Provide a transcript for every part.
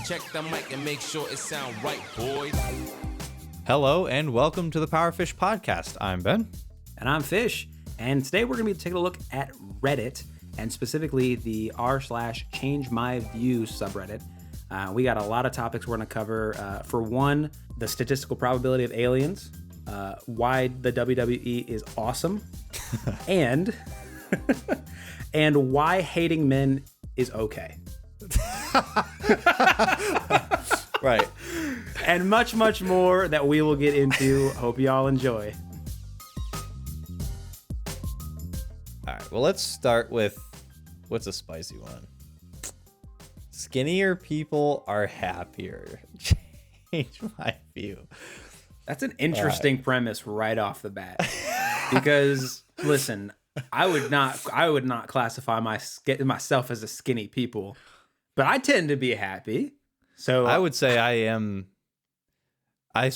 Check the mic and make sure it sound right, boys. Hello and welcome to the Powerfish Podcast. I'm Ben. And I'm Fish. And today we're going to be taking a look at Reddit, and specifically the r/ChangeMyView subreddit. We got a lot of topics we're going to cover. For one, the statistical probability of aliens, why the WWE is awesome, and and why hating men is okay. Right. And much, much more that we will get into. Hope y'all enjoy. All right. Well, let's start with what's a spicy one. Skinnier people are happier. Change my view. That's an interesting premise right off the bat. Because listen, I would not classify myself as a skinny people, but I tend to be happy. So I would say I am. I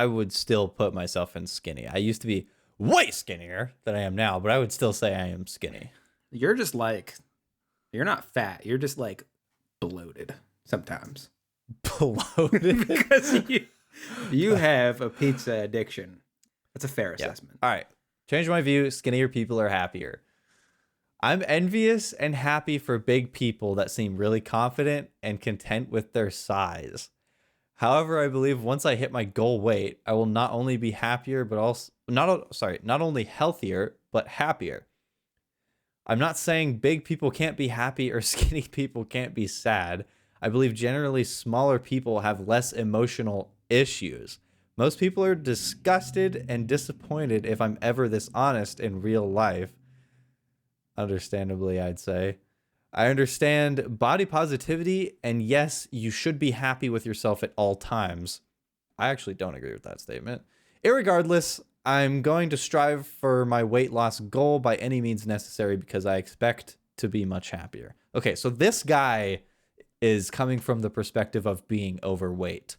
would still put myself in skinny. I used to be way skinnier than I am now, but I would still say I am skinny. You're just like, you're not fat. You're just like bloated sometimes. Bloated? Because you have a pizza addiction. That's a fair assessment. All right. Change my view. Skinnier people are happier. I'm envious and happy for big people that seem really confident and content with their size. However, I believe once I hit my goal weight, I will not only be happier, but also not only healthier, but happier. I'm not saying big people can't be happy or skinny people can't be sad. I believe generally smaller people have less emotional issues. Most people are disgusted and disappointed if I'm ever this honest in real life. Understandably, I'd say. I understand body positivity, and yes, you should be happy with yourself at all times. I actually don't agree with that statement. Irregardless, I'm going to strive for my weight loss goal by any means necessary because I expect to be much happier. Okay, so this guy is coming from the perspective of being overweight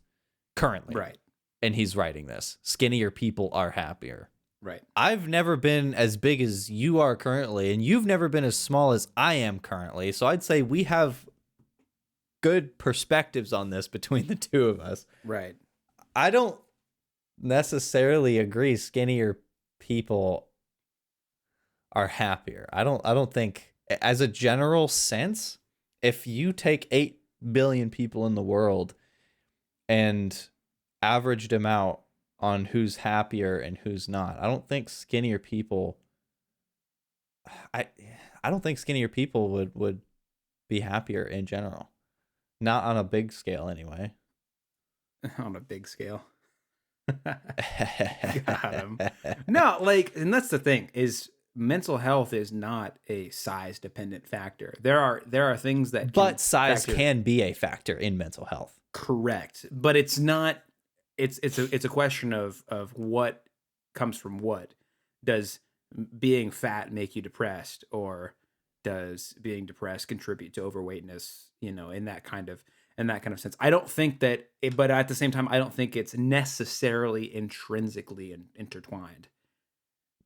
currently. Right. And he's writing this. Skinnier people are happier. Right. I've never been as big as you are currently, and you've never been as small as I am currently. So I'd say we have good perspectives on this between the two of us. Right. I don't necessarily agree skinnier people are happier. I don't think, as a general sense, if you take 8 billion people in the world and averaged them out on who's happier and who's not, I don't think skinnier people I don't think skinnier people would be happier in general. Not on a big scale anyway. On a big scale. Got him. No, like, and that's the thing, is mental health is not a size dependent factor. There are things that but size can be a factor in mental health. Correct. But it's not. It's a question of what comes from what. Does being fat make you depressed, or does being depressed contribute to overweightness? In that kind of sense. I don't think that. But at the same time, I don't think it's necessarily intrinsically intertwined.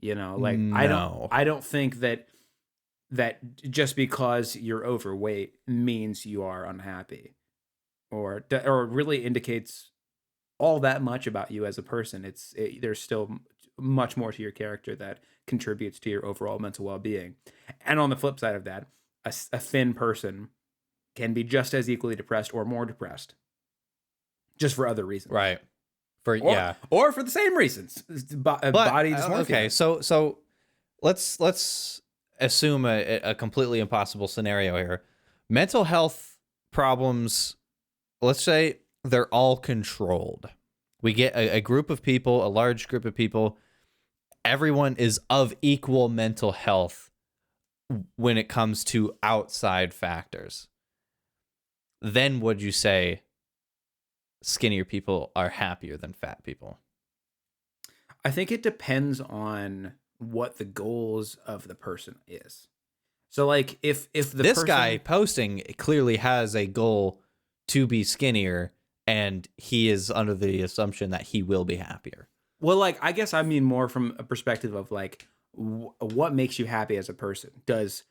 Like No. I don't think that just because you're overweight means you are unhappy, or really indicates all that much about you as a person. There's still much more to your character that contributes to your overall mental well-being. And on the flip side of that, a thin person can be just as equally depressed or more depressed, just for other reasons. Right. Or for the same reasons. Body dysmorphia. Okay, so let's assume a completely impossible scenario here. Mental health problems, let's say they're all controlled. We get a group of people, a large group of people. Everyone is of equal mental health when it comes to outside factors. Then would you say skinnier people are happier than fat people? I think it depends on what the goals of the person is. So, like, if this guy posting clearly has a goal to be skinnier, and he is under the assumption that he will be happier. Well, like, I guess I mean more from a perspective of, like, what makes you happy as a person? Does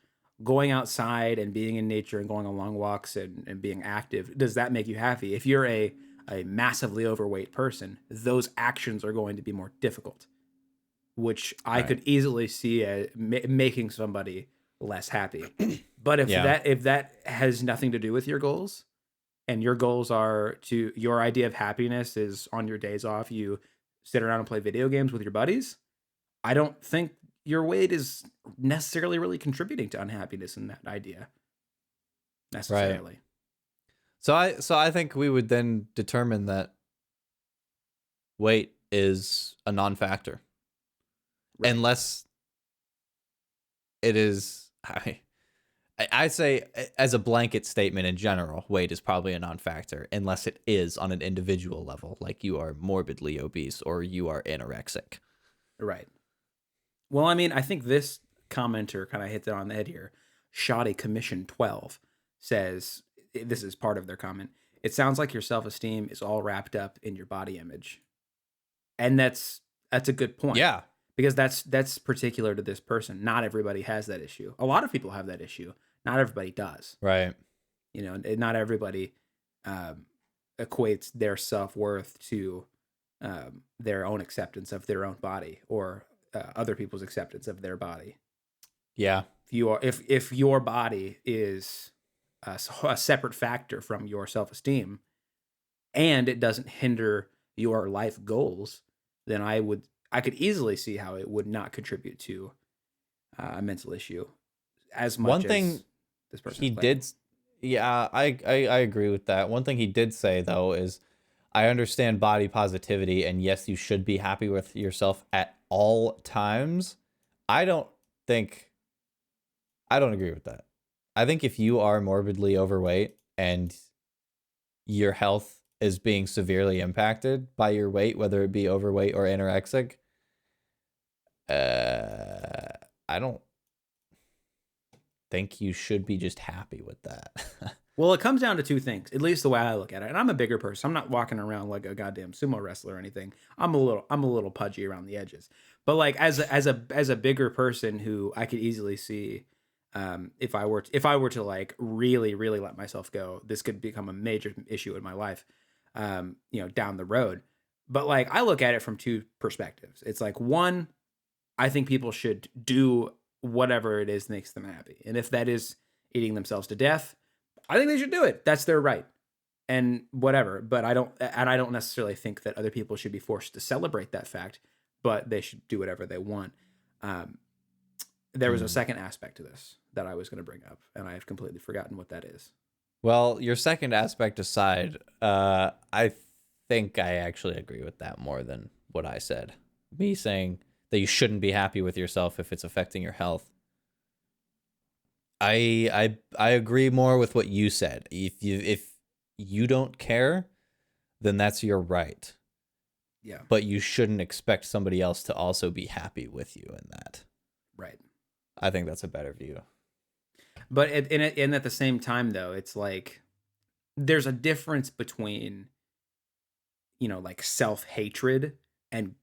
going outside and being in nature and going on long walks and being active, does that make you happy? If you're a massively overweight person, those actions are going to be more difficult, which I could easily see making somebody less happy. But if that has nothing to do with your goals, and your goals are your idea of happiness is on your days off, you sit around and play video games with your buddies, I don't think your weight is necessarily really contributing to unhappiness in that idea necessarily. Right. So I think we would then determine that weight is a non-factor. Right. Unless it is, I say as a blanket statement in general, weight is probably a non-factor unless it is on an individual level, like you are morbidly obese or you are anorexic. Right. Well, I mean, I think this commenter kind of hits it on the head here. Shoddy Commission 12 says, this is part of their comment, it sounds like your self-esteem is all wrapped up in your body image. And that's a good point. Yeah. Because that's particular to this person. Not everybody has that issue. A lot of people have that issue. Not everybody does. Right. You know, not everybody equates their self-worth to their own acceptance of their own body or other people's acceptance of their body. Yeah. If your body is a separate factor from your self-esteem and it doesn't hinder your life goals, then I could easily see how it would not contribute to a mental issue as much. One thing as this person he did, yeah, I agree with that. One thing he did say though is, I understand body positivity, and yes, you should be happy with yourself at all times. I don't agree with that. I think if you are morbidly overweight and your health is being severely impacted by your weight, whether it be overweight or anorexic, I don't think you should be just happy with that. Well, it comes down to two things, at least the way I look at it. And I'm a bigger person. I'm not walking around like a goddamn sumo wrestler or anything. I'm a little pudgy around the edges. But like as a bigger person who I could easily see, if I were to like really let myself go, this could become a major issue in my life, down the road. But like I look at it from two perspectives. It's like, one, I think people should do whatever it is makes them happy, and if that is eating themselves to death, I think they should do it. That's their right, and whatever. But I don't necessarily think that other people should be forced to celebrate that fact, but they should do whatever they want. There was a second aspect to this that I was going to bring up, and I have completely forgotten what that is. Well, your second aspect aside, I think I actually agree with that more than what I said. Me saying that you shouldn't be happy with yourself if it's affecting your health. I agree more with what you said. If you don't care, then that's your right. Yeah. But you shouldn't expect somebody else to also be happy with you in that. Right. I think that's a better view. But and at the same time, though, it's like there's a difference between, like self-hatred and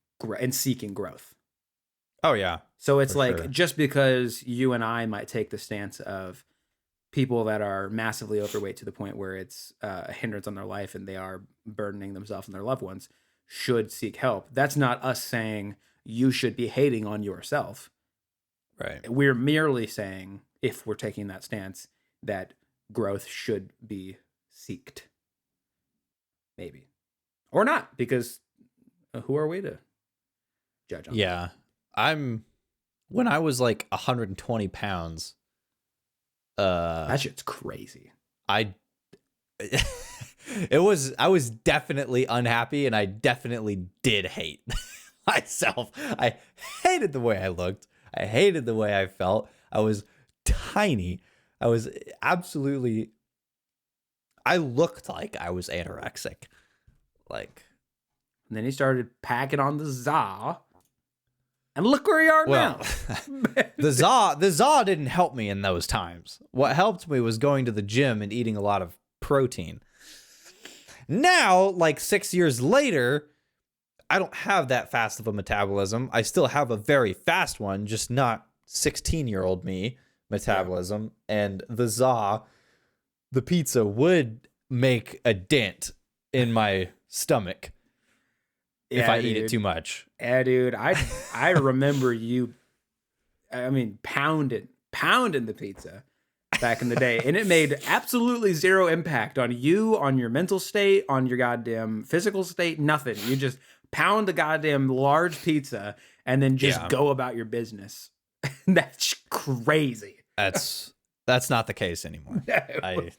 seeking growth. Oh, yeah. So it's like, sure, just because you and I might take the stance of people that are massively overweight to the point where it's a hindrance on their life and they are burdening themselves and their loved ones should seek help. That's not us saying you should be hating on yourself. Right. We're merely saying, if we're taking that stance, that growth should be seeked. Maybe. Or not, because who are we to judge on that? Yeah. When I was like 120 pounds, that shit's crazy. I was definitely unhappy, and I definitely did hate myself. I hated the way I looked. I hated the way I felt. I was tiny. I looked like I was anorexic. Like, and then he started packing on the za. And look where you are now. The za didn't help me in those times. What helped me was going to the gym and eating a lot of protein. Now, like 6 years later, I don't have that fast of a metabolism. I still have a very fast one, just not 16-year-old me. metabolism, and the pizza would make a dent in my stomach if I eat it too much. Yeah, dude. I remember you. I mean, pounding the pizza back in the day, and it made absolutely zero impact on you, on your mental state, on your goddamn physical state. Nothing. You just pound the goddamn large pizza and then just go about your business. That's crazy. That's not the case anymore. I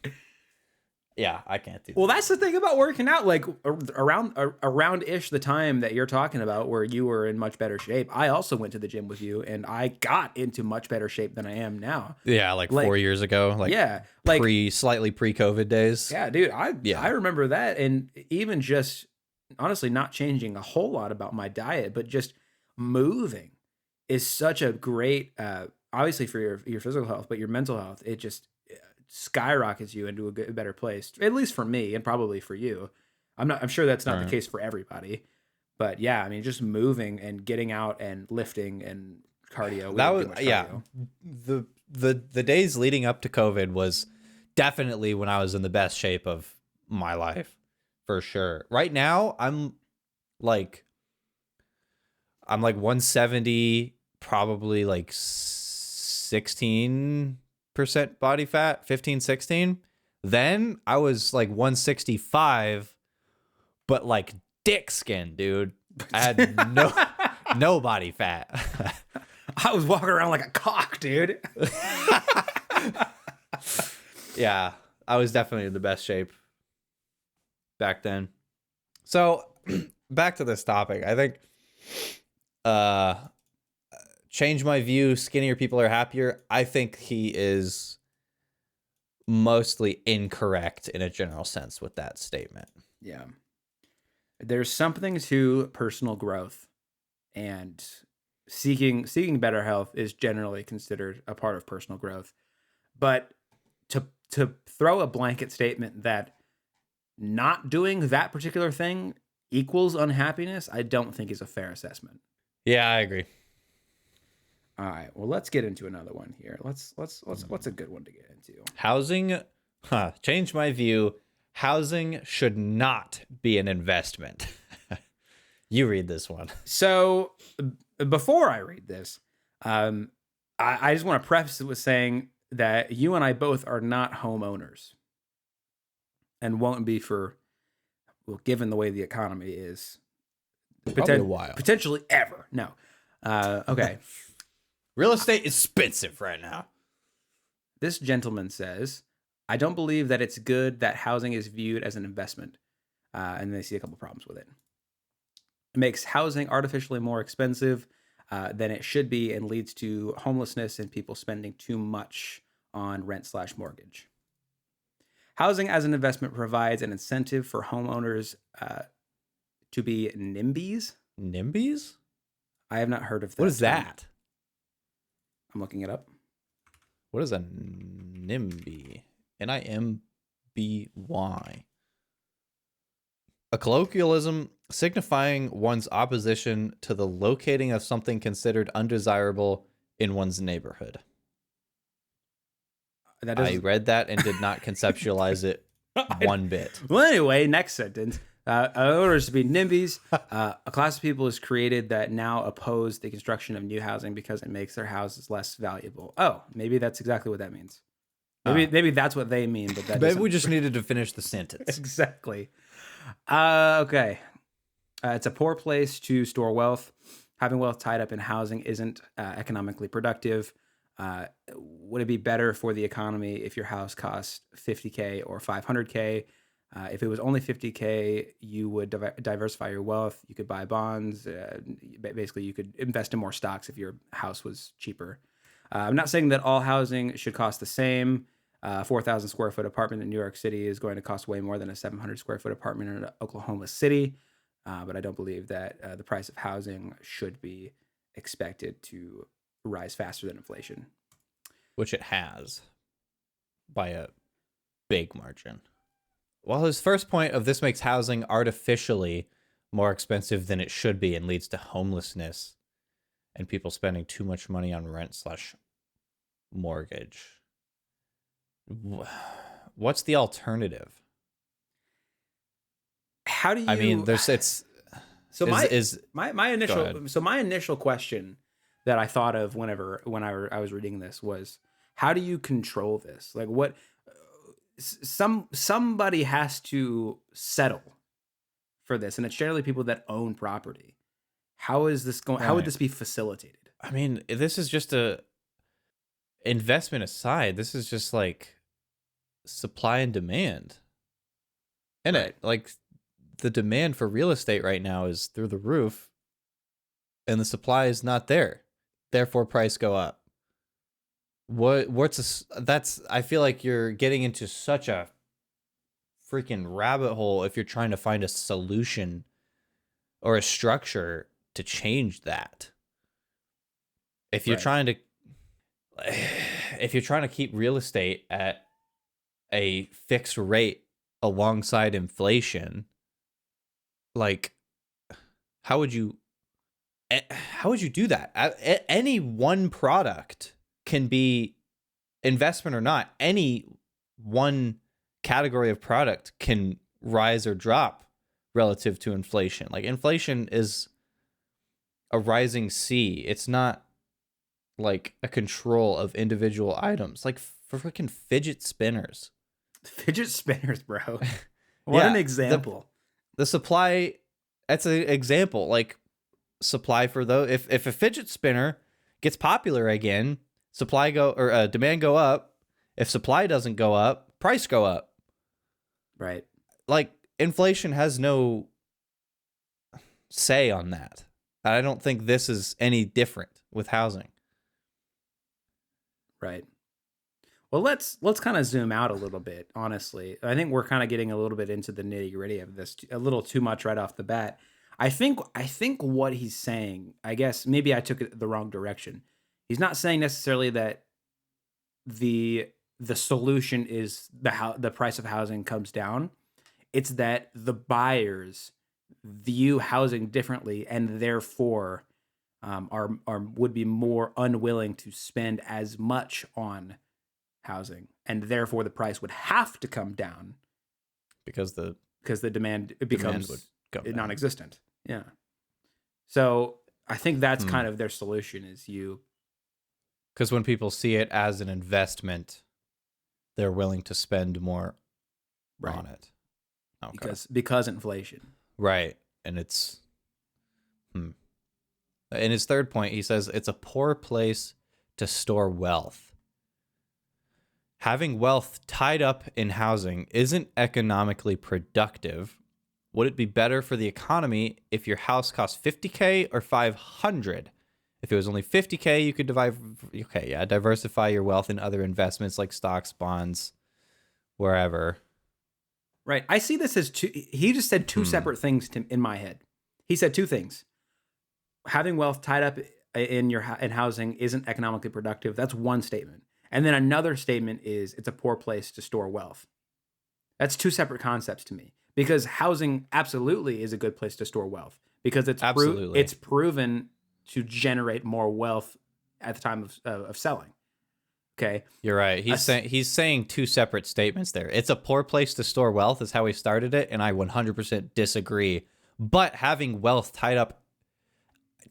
can't do that. Well, that's the thing about working out. Like around ish the time that you're talking about, where you were in much better shape, I also went to the gym with you, and I got into much better shape than I am now. Yeah, like 4 years ago. Slightly pre-COVID days. Yeah, dude. I remember that, and even just honestly not changing a whole lot about my diet, but just moving is such a great, obviously for your physical health, but your mental health. It just skyrockets you into a better place, at least for me, and probably for you. I'm sure that's not the case for everybody, but yeah, I mean, just moving and getting out and lifting and cardio. The days leading up to COVID was definitely when I was in the best shape of my life, for sure. Right now, I'm like 170, probably like 16% body fat, 15, 16. Then I was like 165, but like dick skin, dude. I had no body fat. I was walking around like a cock, dude. Yeah, I was definitely in the best shape back then. So back to this topic. I think change my view, skinnier people are happier. I think he is mostly incorrect in a general sense with that statement. Yeah. There's something to personal growth, and seeking better health is generally considered a part of personal growth. But to throw a blanket statement that not doing that particular thing equals unhappiness, I don't think is a fair assessment. Yeah, I agree. All right, well, let's get into another one here. What's a good one to get into? Housing, change my view. Housing should not be an investment. You read this one. So before I read this, I just want to preface it with saying that you and I both are not homeowners, and won't be for, well, given the way the economy is, probably a while. Potentially ever. No. Okay. Real estate is expensive right now. This gentleman says, I don't believe that it's good that housing is viewed as an investment. And they see a couple problems with it. It makes housing artificially more expensive than it should be, and leads to homelessness and people spending too much on rent/mortgage. Housing as an investment provides an incentive for homeowners to be NIMBYs. NIMBYs? I have not heard of that. What is that? I'm looking it up. What is a NIMBY? NIMBY. A colloquialism signifying one's opposition to the locating of something considered undesirable in one's neighborhood. I read that and did not conceptualize it one bit. Well, anyway, next sentence. Owners to be NIMBYs. A class of people is created that now oppose the construction of new housing because it makes their houses less valuable. Oh, maybe that's exactly what that means. Maybe that's what they mean, but that maybe we just needed to finish the sentence. Exactly. Okay. It's a poor place to store wealth. Having wealth tied up in housing isn't economically productive. Would it be better for the economy if your house cost $50K or $500K? If it was only $50K, you would diversify your wealth. You could buy bonds. Basically, you could invest in more stocks if your house was cheaper. I'm not saying that all housing should cost the same. 4,000 square foot apartment in New York City is going to cost way more than a 700 square foot apartment in Oklahoma City. But I don't believe that the price of housing should be expected to rise faster than inflation. Which it has by a big margin. While his first point of this makes housing artificially more expensive than it should be and leads to homelessness and people spending too much money on rent mortgage. What's the alternative? How do you? I mean, there's it's so is my initial question that I thought of when I was reading this was, how do you control this? Like, what somebody has to settle for this, and it's generally people that own property. How is this going? How would this be facilitated? I mean, this is just a investment aside. This is just like supply and demand. And Right. it like the demand for real estate right now is through the roof, and the supply is not there. Therefore, price go up. That's I feel like you're getting into such a freaking rabbit hole if you're trying to find a solution or a structure to change that. If you're Right. trying to keep real estate at a fixed rate alongside inflation, like how would you do that? Any one product can be investment or not. Any one category of product can rise or drop relative to inflation. Like inflation is a rising sea. It's not like a control of individual items. Like for freaking fidget spinners. Fidget spinners, bro. What Yeah, an example. The supply, that's an example. Like supply for those, if a fidget spinner gets popular again, demand go up. If supply doesn't go up, price go up. Right. Like inflation has no say on that. I don't think this is any different with housing. Right. Well, let's kind of zoom out a little bit, honestly. I think we're kind of getting a little bit into the nitty-gritty of this, a little too much right off the bat. I think what he's saying, I guess maybe I took it the wrong direction. He's not saying necessarily that the solution is the price of housing comes down. It's that the buyers view housing differently, and therefore would be more unwilling to spend as much on housing, and therefore the price would have to come down Because the demand would becomes go down. non-existent. Yeah. So I think that's kind of their solution is because when people see it as an investment, they're willing to spend more on it. Okay. Because inflation. Right. And it's in his third point, he says it's a poor place to store wealth. Having wealth tied up in housing isn't economically productive. Would it be better for the economy if your house cost $50K or $500? If it was only $50K, you could diversify your wealth in other investments like stocks, bonds, wherever. Right. I see this as he just said two separate things in my head. He said two things. Having wealth tied up in housing isn't economically productive. That's one statement. And then another statement is it's a poor place to store wealth. That's two separate concepts to me, because housing absolutely is a good place to store wealth because it's proven to generate more wealth at the time of selling. Okay. You're right. He's saying two separate statements there. It's a poor place to store wealth is how he started it, and I 100% disagree. But having wealth tied up,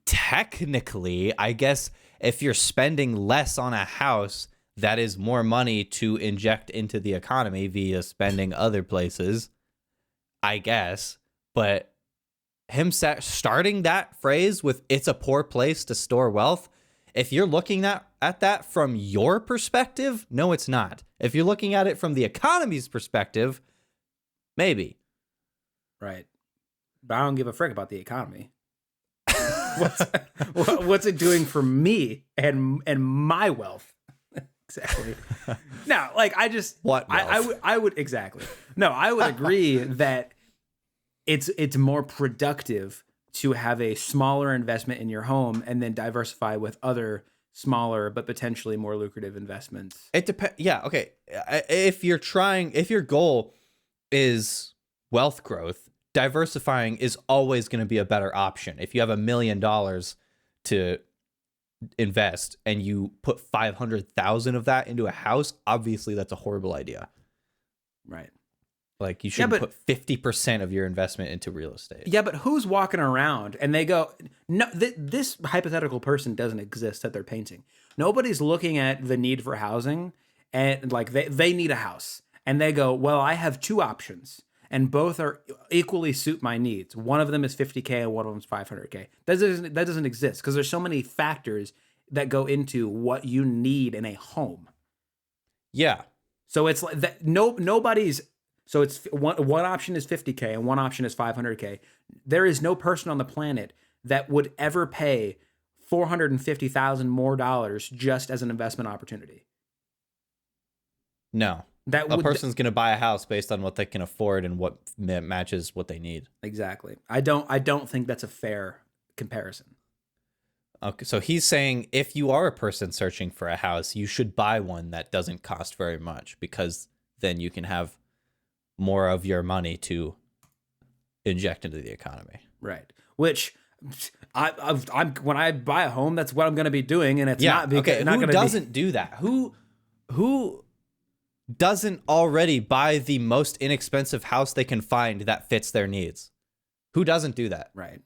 technically, I guess if you're spending less on a house, that is more money to inject into the economy via spending other places, I guess. But him starting that phrase with "it's a poor place to store wealth," if you're looking at that from your perspective, no, it's not. If you're looking at it from the economy's perspective, maybe. Right. But I don't give a frick about the economy. What's it doing for me and my wealth? Exactly. No, like I would exactly. No, I would agree that it's more productive to have a smaller investment in your home and then diversify with other smaller but potentially more lucrative investments. It depends. Yeah. Okay. If your goal is wealth growth, diversifying is always going to be a better option. If you have $1 million to invest and you put 500,000 of that into a house, obviously that's a horrible idea. Right. Like you shouldn't put 50% of your investment into real estate. Yeah, but who's walking around and they go, no, this hypothetical person doesn't exist that they're painting. Nobody's looking at the need for housing and like they need a house. And they go, well, I have two options and both are equally suit my needs. One of them is 50K and one of them is 500K. That doesn't exist because there's so many factors that go into what you need in a home. Yeah. So it's like that. Nobody's. So it's one option is 50K and one option is 500K. There is no person on the planet that would ever pay $450,000 more just as an investment opportunity. No. A person's going to buy a house based on what they can afford and what matches what they need. Exactly. I don't think that's a fair comparison. Okay, so he's saying if you are a person searching for a house, you should buy one that doesn't cost very much because then you can have more of your money to inject into the economy. Right. Which I'm when I buy a home, that's what I'm going to be doing, and it's not because okay. Who doesn't do that? Who doesn't already buy the most inexpensive house they can find that fits their needs? Who doesn't do that? Right.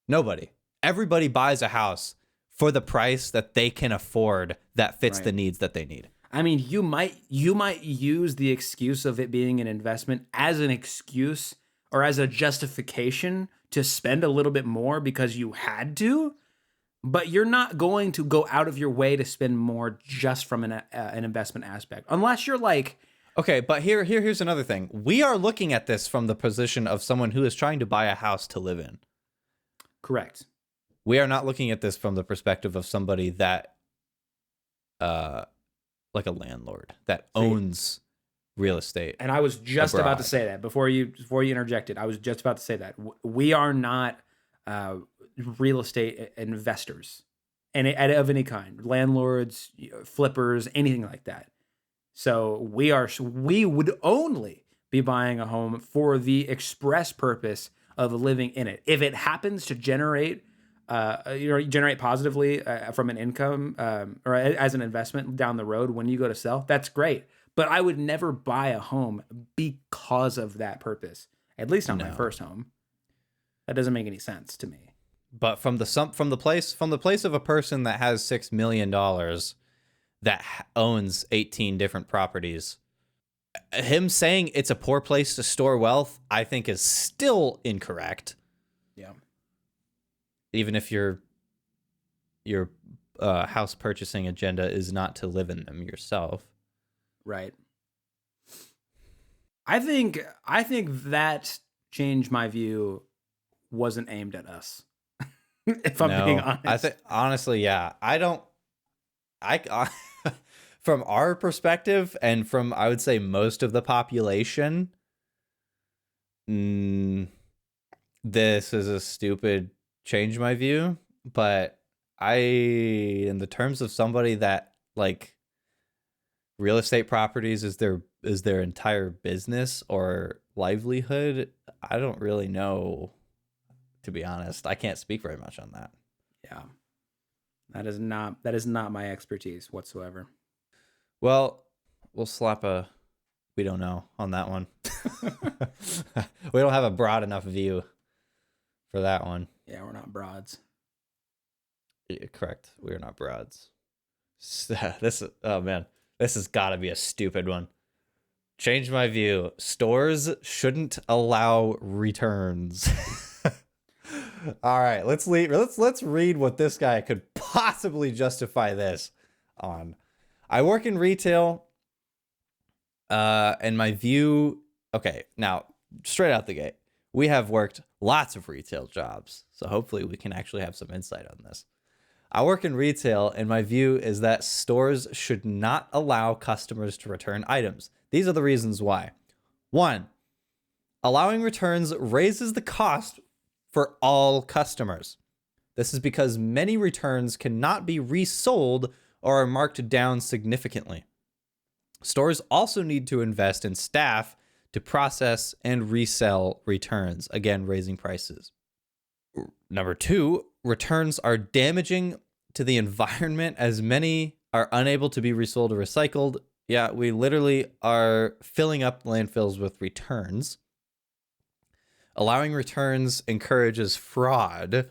Nobody. Everybody buys a house for the price that they can afford that fits the needs that they need. I mean, you might use the excuse of it being an investment as an excuse or as a justification to spend a little bit more because you had to, but you're not going to go out of your way to spend more just from an investment aspect, unless you're like, okay, but here's another thing. We are looking at this from the position of someone who is trying to buy a house to live in. Correct. We are not looking at this from the perspective of somebody that, like a landlord that owns real estate. And I was just about to say that before you interjected. I was just about to say that we are not real estate investors, and of any kind, landlords, flippers, anything like that. So we would only be buying a home for the express purpose of living in it. If it happens to generate positively from an income or as an investment down the road when you go to sell, that's great. But I would never buy a home because of that purpose. At least not my first home. That doesn't make any sense to me. But from the place of a person that has $6 million that owns 18 different properties, him saying it's a poor place to store wealth, I think is still incorrect. Yeah. Even if your house purchasing agenda is not to live in them yourself. Right. I think that ChangeMyView wasn't aimed at us. If I'm being honest. I think honestly, yeah. From our perspective and from I would say most of the population, this is a stupid ChangeMyView, but in the terms of somebody that like real estate properties is their entire business or livelihood, I don't really know, to be honest. I can't speak very much on that. Yeah. That is not my expertise whatsoever. Well, we'll slap a we don't know on that one. We don't have a broad enough view for that one. Yeah, we're not broads. Yeah, correct. We are not broads. Oh man, this has got to be a stupid one. ChangeMyView. Stores shouldn't allow returns. All right, let's read what this guy could possibly justify this on. I work in retail, and my view. Okay, now straight out the gate, we have worked lots of retail jobs, so hopefully we can actually have some insight on this. I work in retail, and my view is that stores should not allow customers to return items. These are the reasons why. 1, allowing returns raises the cost for all customers. This is because many returns cannot be resold or are marked down significantly. Stores also need to invest in staff to process and resell returns, again, raising prices. Number 2, returns are damaging to the environment, as many are unable to be resold or recycled. Yeah, we literally are filling up landfills with returns. Allowing returns encourages fraud.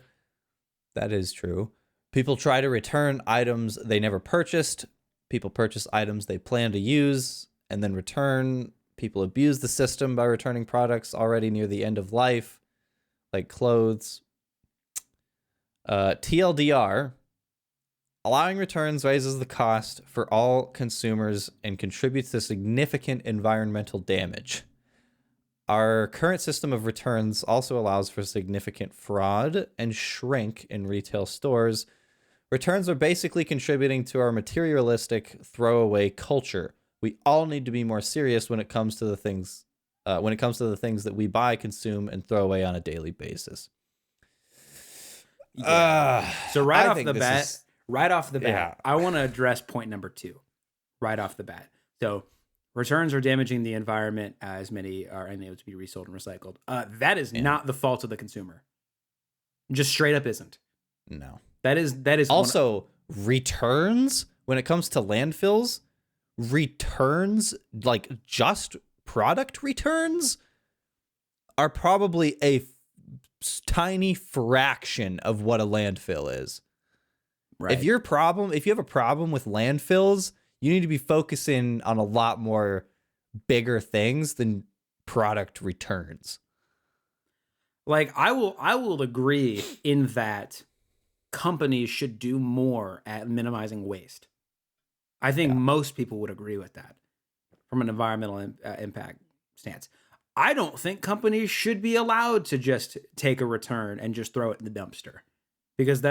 That is true. People try to return items they never purchased. People purchase items they plan to use and then return. People abuse the system by returning products already near the end of life, like clothes. TLDR, allowing returns raises the cost for all consumers and contributes to significant environmental damage. Our current system of returns also allows for significant fraud and shrink in retail stores. Returns are basically contributing to our materialistic throwaway culture. We all need to be more serious when it comes to the things that we buy, consume, and throw away on a daily basis. Yeah. So right I off think the this bat, yeah. I want to address point number 2 right off the bat. So returns are damaging the environment as many are unable to be resold and recycled. That is not the fault of the consumer. Just straight up isn't. No. That is Also, returns, when it comes to landfills, returns, like just product returns, are probably a tiny fraction of what a landfill is. right. If you have a problem with landfills, you need to be focusing on a lot more bigger things than product returns. Like I will agree in that companies should do more at minimizing waste. I think most people would agree with that from an environmental impact stance. I don't think companies should be allowed to just take a return and just throw it in the dumpster, because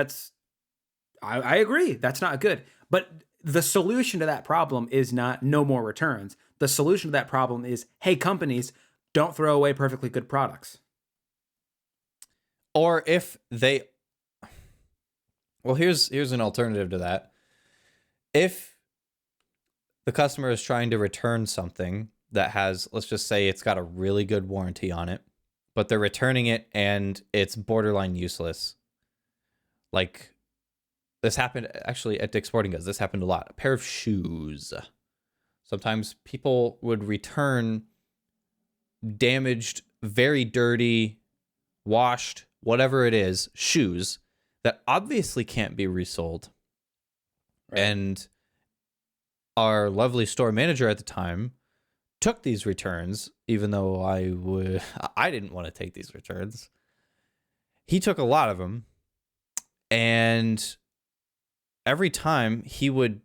I agree, that's not good. But the solution to that problem is not no more returns. The solution to that problem is, hey, companies, don't throw away perfectly good products. Or if they, well, here's an alternative to that. If the customer is trying to return something that has, let's just say it's got a really good warranty on it, but they're returning it and it's borderline useless. Like, this happened actually at Dick's Sporting Goods. This happened a lot. A pair of shoes. Sometimes people would return damaged, very dirty, washed, whatever it is, shoes that obviously can't be resold. Right. And our lovely store manager at the time took these returns, even though I didn't want to take these returns. He took a lot of them, and every time he would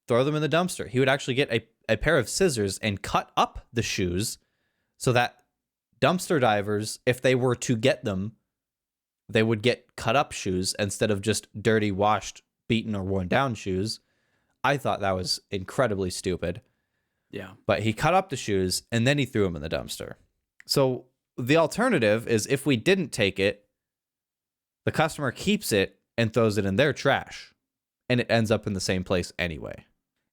throw them in the dumpster. He would actually get a pair of scissors and cut up the shoes so that dumpster divers, if they were to get them, they would get cut up shoes instead of just dirty, washed, beaten, or worn down shoes. I thought that was incredibly stupid. Yeah. But he cut up the shoes and then he threw them in the dumpster. So the alternative is, if we didn't take it, the customer keeps it and throws it in their trash, and it ends up in the same place anyway.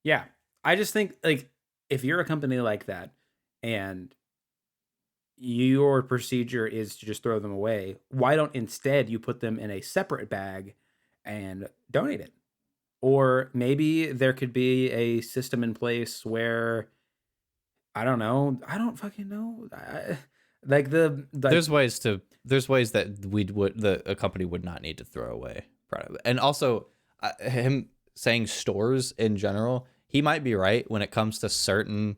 Yeah. I just think, like, if you're a company like that and your procedure is to just throw them away, why don't instead you put them in a separate bag and donate it? Or maybe there could be a system in place where, I don't know, I don't fucking know. There's ways that a company would not need to throw away product. And also, him saying stores in general, he might be right when it comes to certain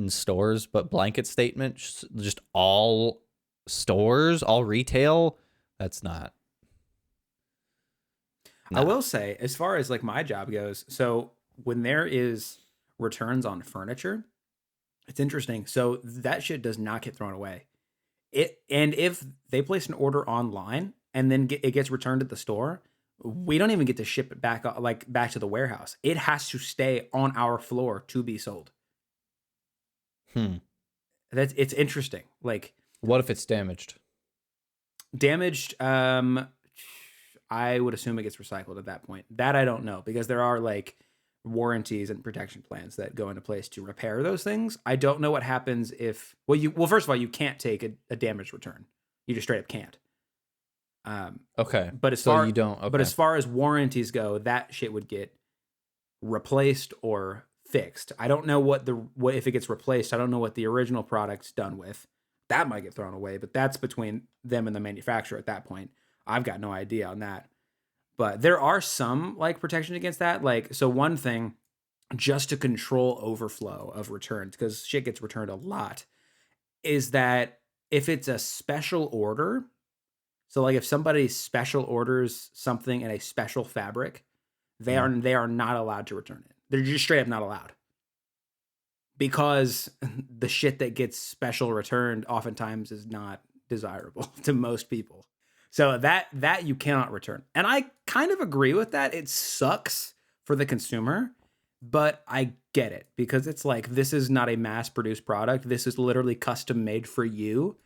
stores, but blanket statement, just all stores, all retail, that's not. I will say, as far as like my job goes, so when there is returns on furniture, it's interesting. So that shit does not get thrown away. And if they place an order online and then it gets returned at the store, we don't even get to ship it back to the warehouse. It has to stay on our floor to be sold. It's interesting. Like, what if it's damaged? I would assume it gets recycled at that point. That I don't know, because there are like warranties and protection plans that go into place to repair those things. I don't know what happens if, well, first of all, you can't take a damaged return. You just straight up can't. Okay. But as So far you don't. Okay. but as far as warranties go, that shit would get replaced or fixed. I don't know what if it gets replaced. I don't know what the original product's done with. That might get thrown away, but that's between them and the manufacturer at that point. I've got no idea on that. But there are some like protection against that. Like, so one thing, just to control overflow of returns, because shit gets returned a lot, is that if it's a special order, so like if somebody special orders something in a special fabric, they are not allowed to return it. They're just straight up not allowed. Because the shit that gets special returned oftentimes is not desirable to most people. So that you cannot return. And I kind of agree with that. It sucks for the consumer, but I get it because it's like, this is not a mass-produced product. This is literally custom made for you,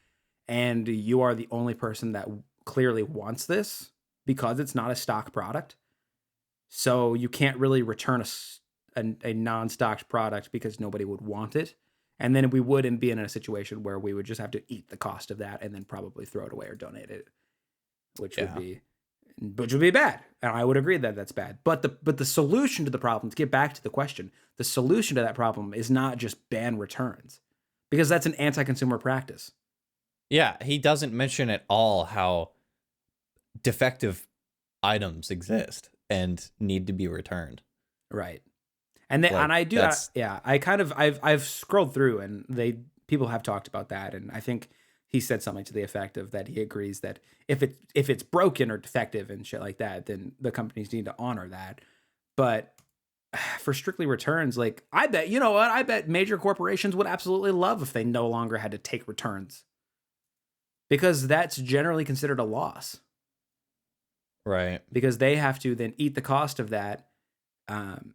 and you are the only person that clearly wants this because it's not a stock product. So you can't really return a non-stocked product because nobody would want it. And then we wouldn't be in a situation where we would just have to eat the cost of that and then probably throw it away or donate it, which would be bad. And I would agree that that's bad. But the solution to the problem, to get back to the question, the solution to that problem is not just ban returns, because that's an anti-consumer practice. Yeah, he doesn't mention at all how defective items exist and need to be returned. Right. And I've scrolled through, and people have talked about that, and I think he said something to the effect of that he agrees that if it's broken or defective and shit like that, then the companies need to honor that. But for strictly returns, like, I bet major corporations would absolutely love if they no longer had to take returns, because that's generally considered a loss. Right. Because they have to then eat the cost of that,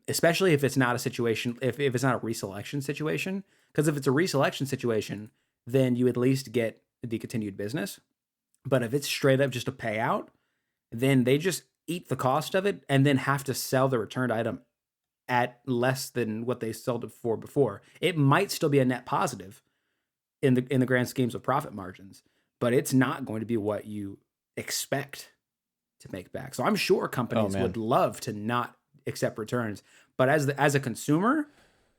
especially if it's not a situation, if it's not a reselection situation. Because if it's a reselection situation, then you at least get the continued business. But if it's straight up just a payout, then they just eat the cost of it and then have to sell the returned item at less than what they sold it for before. It might still be a net positive in the grand schemes of profit margins, but it's not going to be what you expect to make back. So I'm sure companies would love to not accept returns, but as a consumer,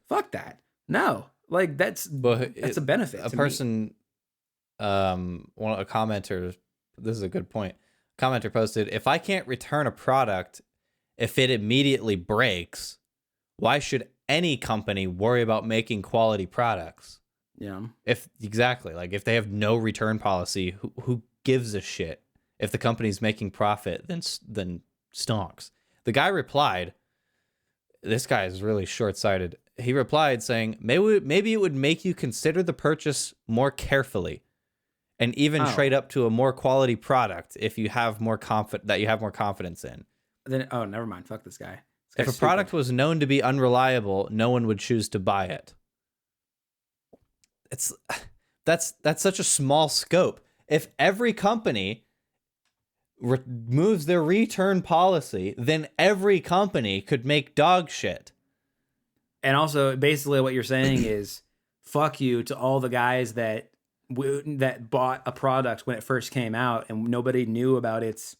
fuck that. No, like that's a benefit. A person, a commenter, this is a good point. Commenter posted, if I can't return a product, if it immediately breaks, why should any company worry about making quality products? Yeah. If they have no return policy, who gives a shit? If the company's making profit, then stonks. The guy replied, this guy is really short-sighted. He replied saying, maybe it would make you consider the purchase more carefully and even trade up to a more quality product if you have more confidence in. Then never mind. Fuck this guy. If a product was known to be unreliable, no one would choose to buy it. That's such a small scope. If every company removes their return policy, then every company could make dog shit. And also, basically, what you're saying is, fuck you to all the guys that bought a product when it first came out and nobody knew about its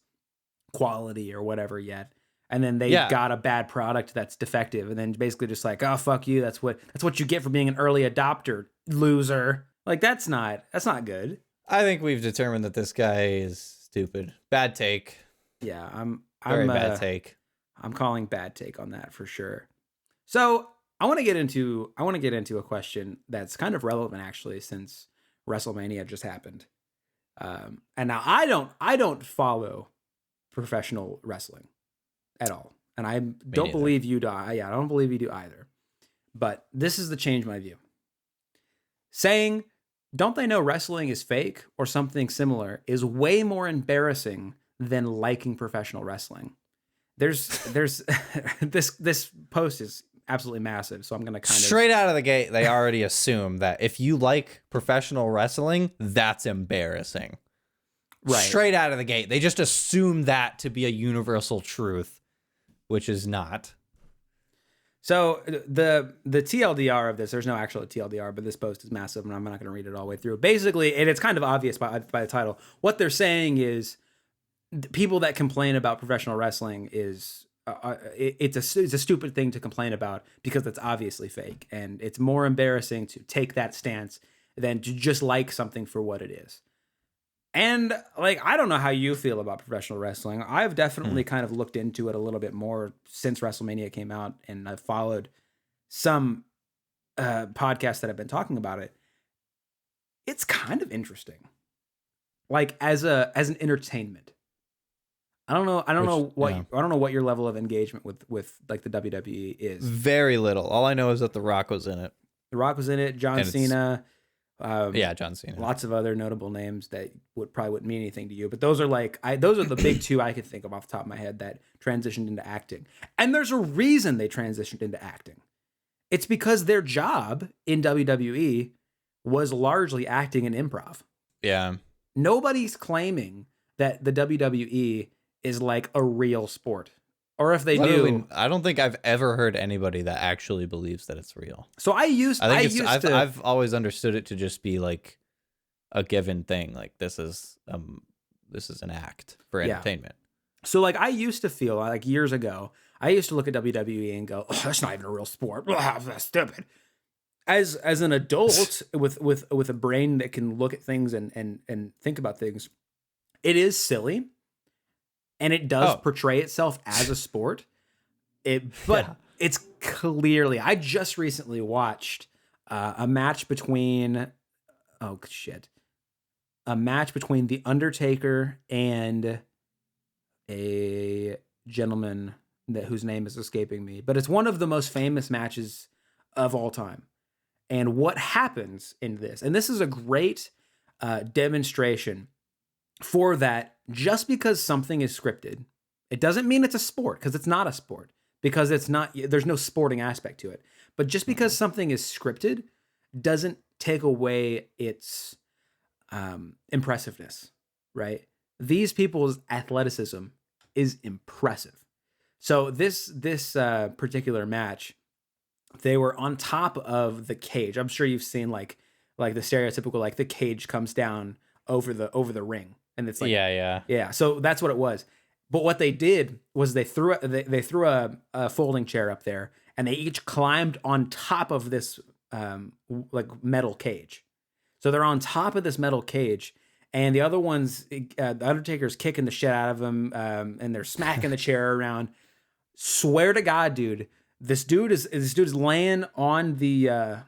quality or whatever yet, and then they got a bad product that's defective, and then basically just like, oh, fuck you. That's what you get for being an early adopter, loser. Like, that's not good. I think we've determined that this guy is stupid. Bad take. Yeah, I'm bad take. I'm calling bad take on that for sure. So I want to get into a question that's kind of relevant actually, since WrestleMania just happened. And now I don't follow professional wrestling at all, and I don't believe you do. I don't believe you do either. But this is the Change My View. Saying, don't they know wrestling is fake or something similar is way more embarrassing than liking professional wrestling. There's this post is absolutely massive, so I'm going to kind of straight out of the gate, they already assume that if you like professional wrestling, that's embarrassing. Right. Straight out of the gate, they just assume that to be a universal truth, which is not. So the TLDR of this, there's no actual TLDR, but this post is massive, and I'm not going to read it all the way through. Basically, and it's kind of obvious by the title. What they're saying is, people that complain about professional wrestling is it's a stupid thing to complain about because it's obviously fake, and it's more embarrassing to take that stance than to just like something for what it is. And like, I don't know how you feel about professional wrestling. I've definitely kind of looked into it a little bit more since WrestleMania came out, and I've followed some podcasts that have been talking about it. It's kind of interesting, like as an entertainment. I don't know what your level of engagement with like the WWE is. Very little. All I know is that The Rock was in it. The Rock was in it. John Cena. John Cena. Lots of other notable names that probably wouldn't mean anything to you, but those are the big two I could think of off the top of my head that transitioned into acting. And there's a reason they transitioned into acting. It's because their job in WWE was largely acting and improv. Yeah. Nobody's claiming that the WWE is like a real sport. Or if they do, I don't think I've ever heard anybody that actually believes that it's real. So I've always understood it to just be like a given thing. Like this is an act for entertainment. So like I used to feel like years ago, I used to look at WWE and go, oh, that's not even a real sport. That's stupid. As an adult with a brain that can look at things and think about things, it is silly. And it does portray itself as a sport. It's clearly, I just recently watched a match between The Undertaker and a gentleman whose name is escaping me, but it's one of the most famous matches of all time. And what happens in this, and this is a great demonstration for that, just because something is scripted, it doesn't mean it's a sport, because it's not a sport, because there's no sporting aspect to it. But just because something is scripted doesn't take away its impressiveness, right? These people's athleticism is impressive. So this particular match, they were on top of the cage. I'm sure you've seen like the stereotypical, like the cage comes down over the ring. And it's like, yeah. So that's what it was. But what they did was they threw a folding chair up there, and they each climbed on top of this like metal cage. So they're on top of this metal cage, and the other ones, the Undertaker's kicking the shit out of them, and they're smacking the chair around. Swear to God, dude, this dude is laying on the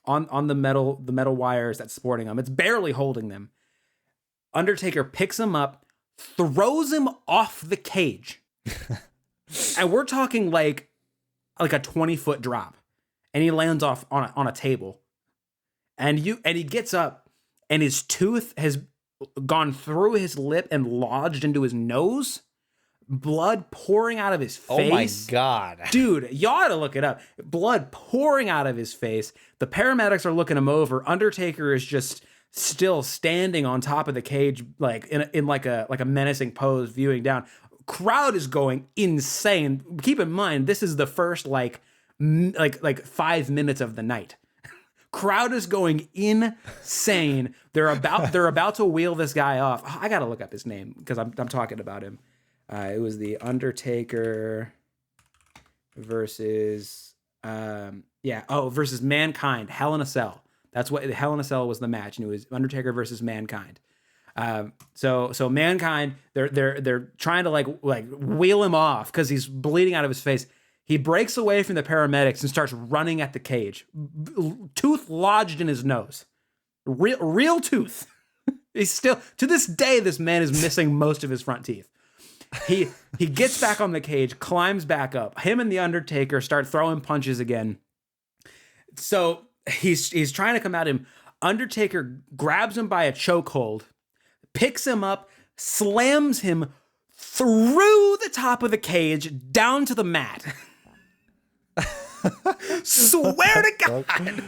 on the metal wires that's supporting him. It's barely holding them. Undertaker picks him up, throws him off the cage. And we're talking like a 20-foot drop. And he lands off on a table. And he gets up, and his tooth has gone through his lip and lodged into his nose. Blood pouring out of his face. Oh my God. Dude, you ought to look it up. Blood pouring out of his face. The paramedics are looking him over. Undertaker is just still standing on top of the cage, like in like a menacing pose, viewing down. Crowd is going insane. Keep in mind, this is the first like 5 minutes of the night. Crowd is going insane. They're about to wheel this guy off. Oh, I gotta look up his name because I'm talking about him. It was the Undertaker versus versus Mankind, Hell in a Cell. That's what Hell in a Cell was, the match, and it was Undertaker versus Mankind. So Mankind, they're trying to like wheel him off because he's bleeding out of his face. He breaks away from the paramedics and starts running at the cage. Tooth lodged in his nose. Real tooth. He's still, to this day, this man is missing most of his front teeth. He gets back on the cage, climbs back up. Him and the Undertaker start throwing punches again. So he's trying to come at him. Undertaker grabs him by a chokehold, picks him up, slams him through the top of the cage down to the mat. Swear to God.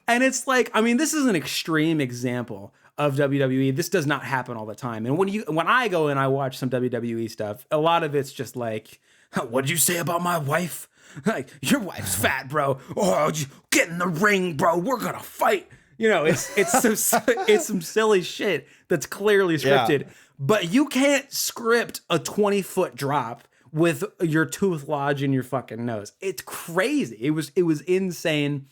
And it's like, I mean, this is an extreme example of WWE. This does not happen all the time. And when I go and I watch some WWE stuff, a lot of it's just like, what'd you say about my wife? Like, your wife's fat, bro. Oh, get in the ring, bro. We're gonna fight. You know, it's some silly shit that's clearly scripted. Yeah. But you can't script a 20-foot drop with your tooth lodged in your fucking nose. It's crazy. It was insane.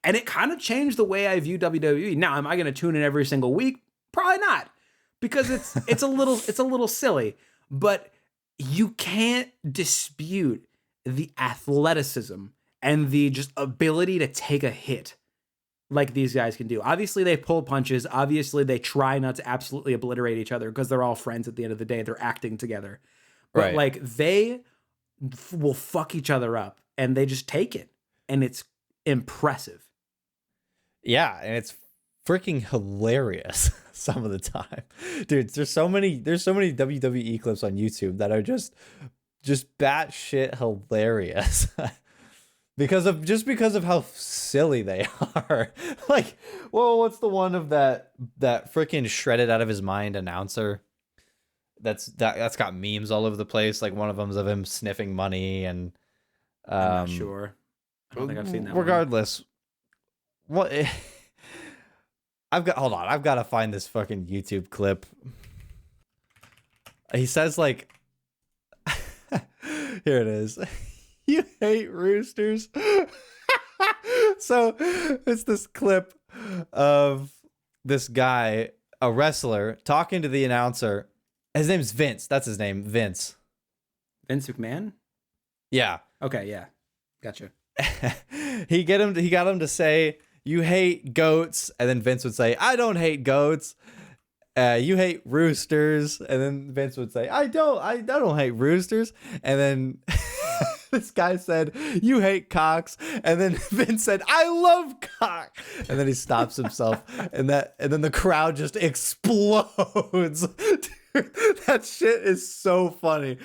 And it kind of changed the way I view WWE. Now, am I going to tune in every single week? Probably not, because it's a little silly. But you can't dispute the athleticism and the just ability to take a hit like these guys can do. Obviously, they pull punches. Obviously, they try not to absolutely obliterate each other because they're all friends at the end of the day. They're acting together. But Right. like they will fuck each other up and they just take it. And it's impressive. Yeah, and it's freaking hilarious some of the time. Dude, there's so many WWE clips on YouTube that are just batshit hilarious. because of how silly they are. Like, well, what's the one of that freaking shredded out of his mind announcer? That's got memes all over the place. Like one of them's of him sniffing money, and I'm not sure. I don't think I've seen that one. Regardless, what I've got to find this fucking YouTube clip. He says like, here it is. You hate roosters. So it's this clip of this guy, a wrestler, talking to the announcer. His name's Vince. That's his name, Vince. Vince McMahon? Yeah. Okay, yeah. Gotcha. He got him to say, "You hate goats," and then Vince would say, "I don't hate goats." You hate roosters, and then Vince would say, I don't hate roosters," and then this guy said, "You hate cocks," and then Vince said, "I love cock," and then he stops himself, and then the crowd just explodes. Dude, that shit is so funny.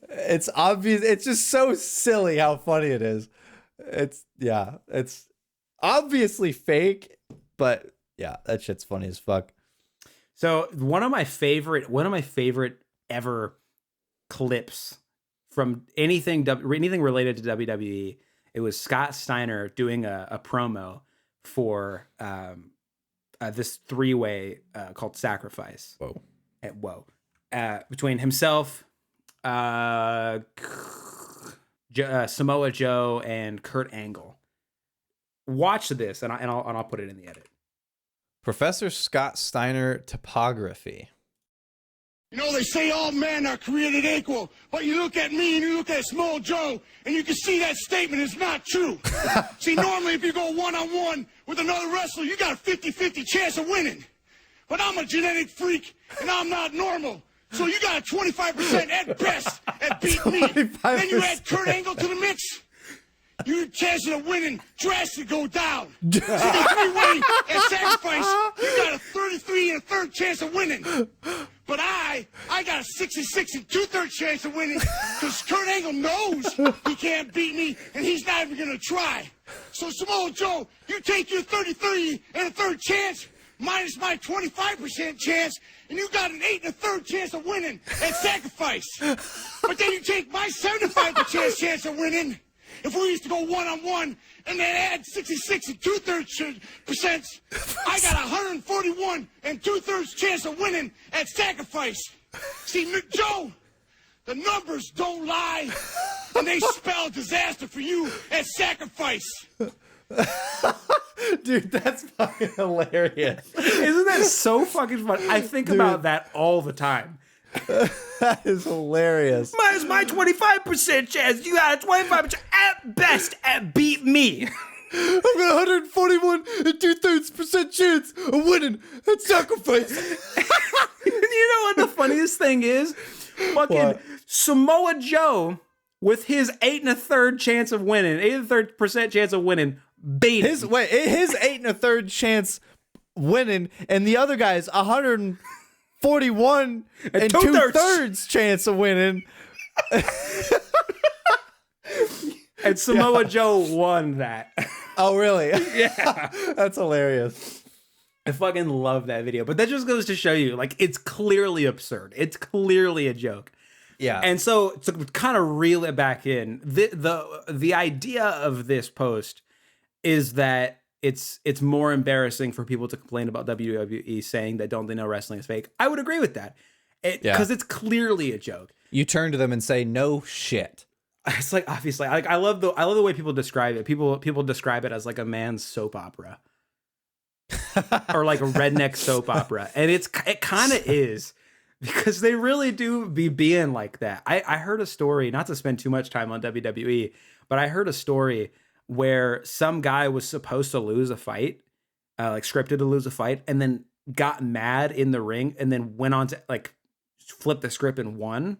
It's obvious. It's just so silly how funny it is. It's obviously fake, but yeah, that shit's funny as fuck. So one of my favorite ever clips from anything related to WWE, it was Scott Steiner doing a promo for this 3-way called Sacrifice. Between himself, Samoa Joe, and Kurt Angle. Watch this, and I'll put it in the edit. Professor Scott Steiner topography. You know, they say all men are created equal, but you look at me and you look at Small Joe, and you can see that statement is not true. See, normally if you go one-on-one with another wrestler, you got a 50-50 chance of winning. But I'm a genetic freak, and I'm not normal. So you got a 25% at best at beating me. 25%. Then you add Kurt Angle to the mix, your chances of winning drastically go down. See, the 3-way at Sacrifice, you got a 33 1/3 chance of winning. But I got a 66 2/3 chance of winning because Kurt Angle knows he can't beat me, and he's not even going to try. So, Samoa Joe, you take your 33 1/3 chance minus my 25% chance, and you got an 8 1/3 chance of winning at Sacrifice. But then you take my 75% chance of winning. If we used to go one-on-one and then add 66 2/3%, I got 141 2/3 chance of winning at Sacrifice. See, Joe, the numbers don't lie, and they spell disaster for you at Sacrifice. Dude, that's fucking hilarious. Isn't that so fucking funny? I think about that all the time. That is hilarious. Minus my 25% chance. You got a 25% at best at beat me. I've got 141 2/3% chance of winning at Sacrifice. You know what the funniest thing is? Fucking What? Samoa Joe with his 8 1/3 chance of winning, 8 1/3% chance of winning, beat His 8 1/3 chance winning, and the other guy's 141 and 2/3 chance of winning. And Samoa Joe won that. Oh, really? Yeah. That's hilarious. I fucking love that video. But that just goes to show you, like, it's clearly absurd. It's clearly a joke. Yeah. And so to kind of reel it back in, the idea of this post is that it's more embarrassing for people to complain about WWE saying that don't they know wrestling is fake. I would agree with that. Because it's clearly a joke. You turn to them and say, no shit. It's like, obviously, I love the way people describe it. People describe it as like a man's soap opera. Or like a redneck soap opera. And it kind of is, because they really do be being like that. I heard a story, not to spend too much time on WWE, but I heard a story where some guy was supposed to lose a fight, like scripted to lose a fight, and then got mad in the ring and then went on to like flip the script and won.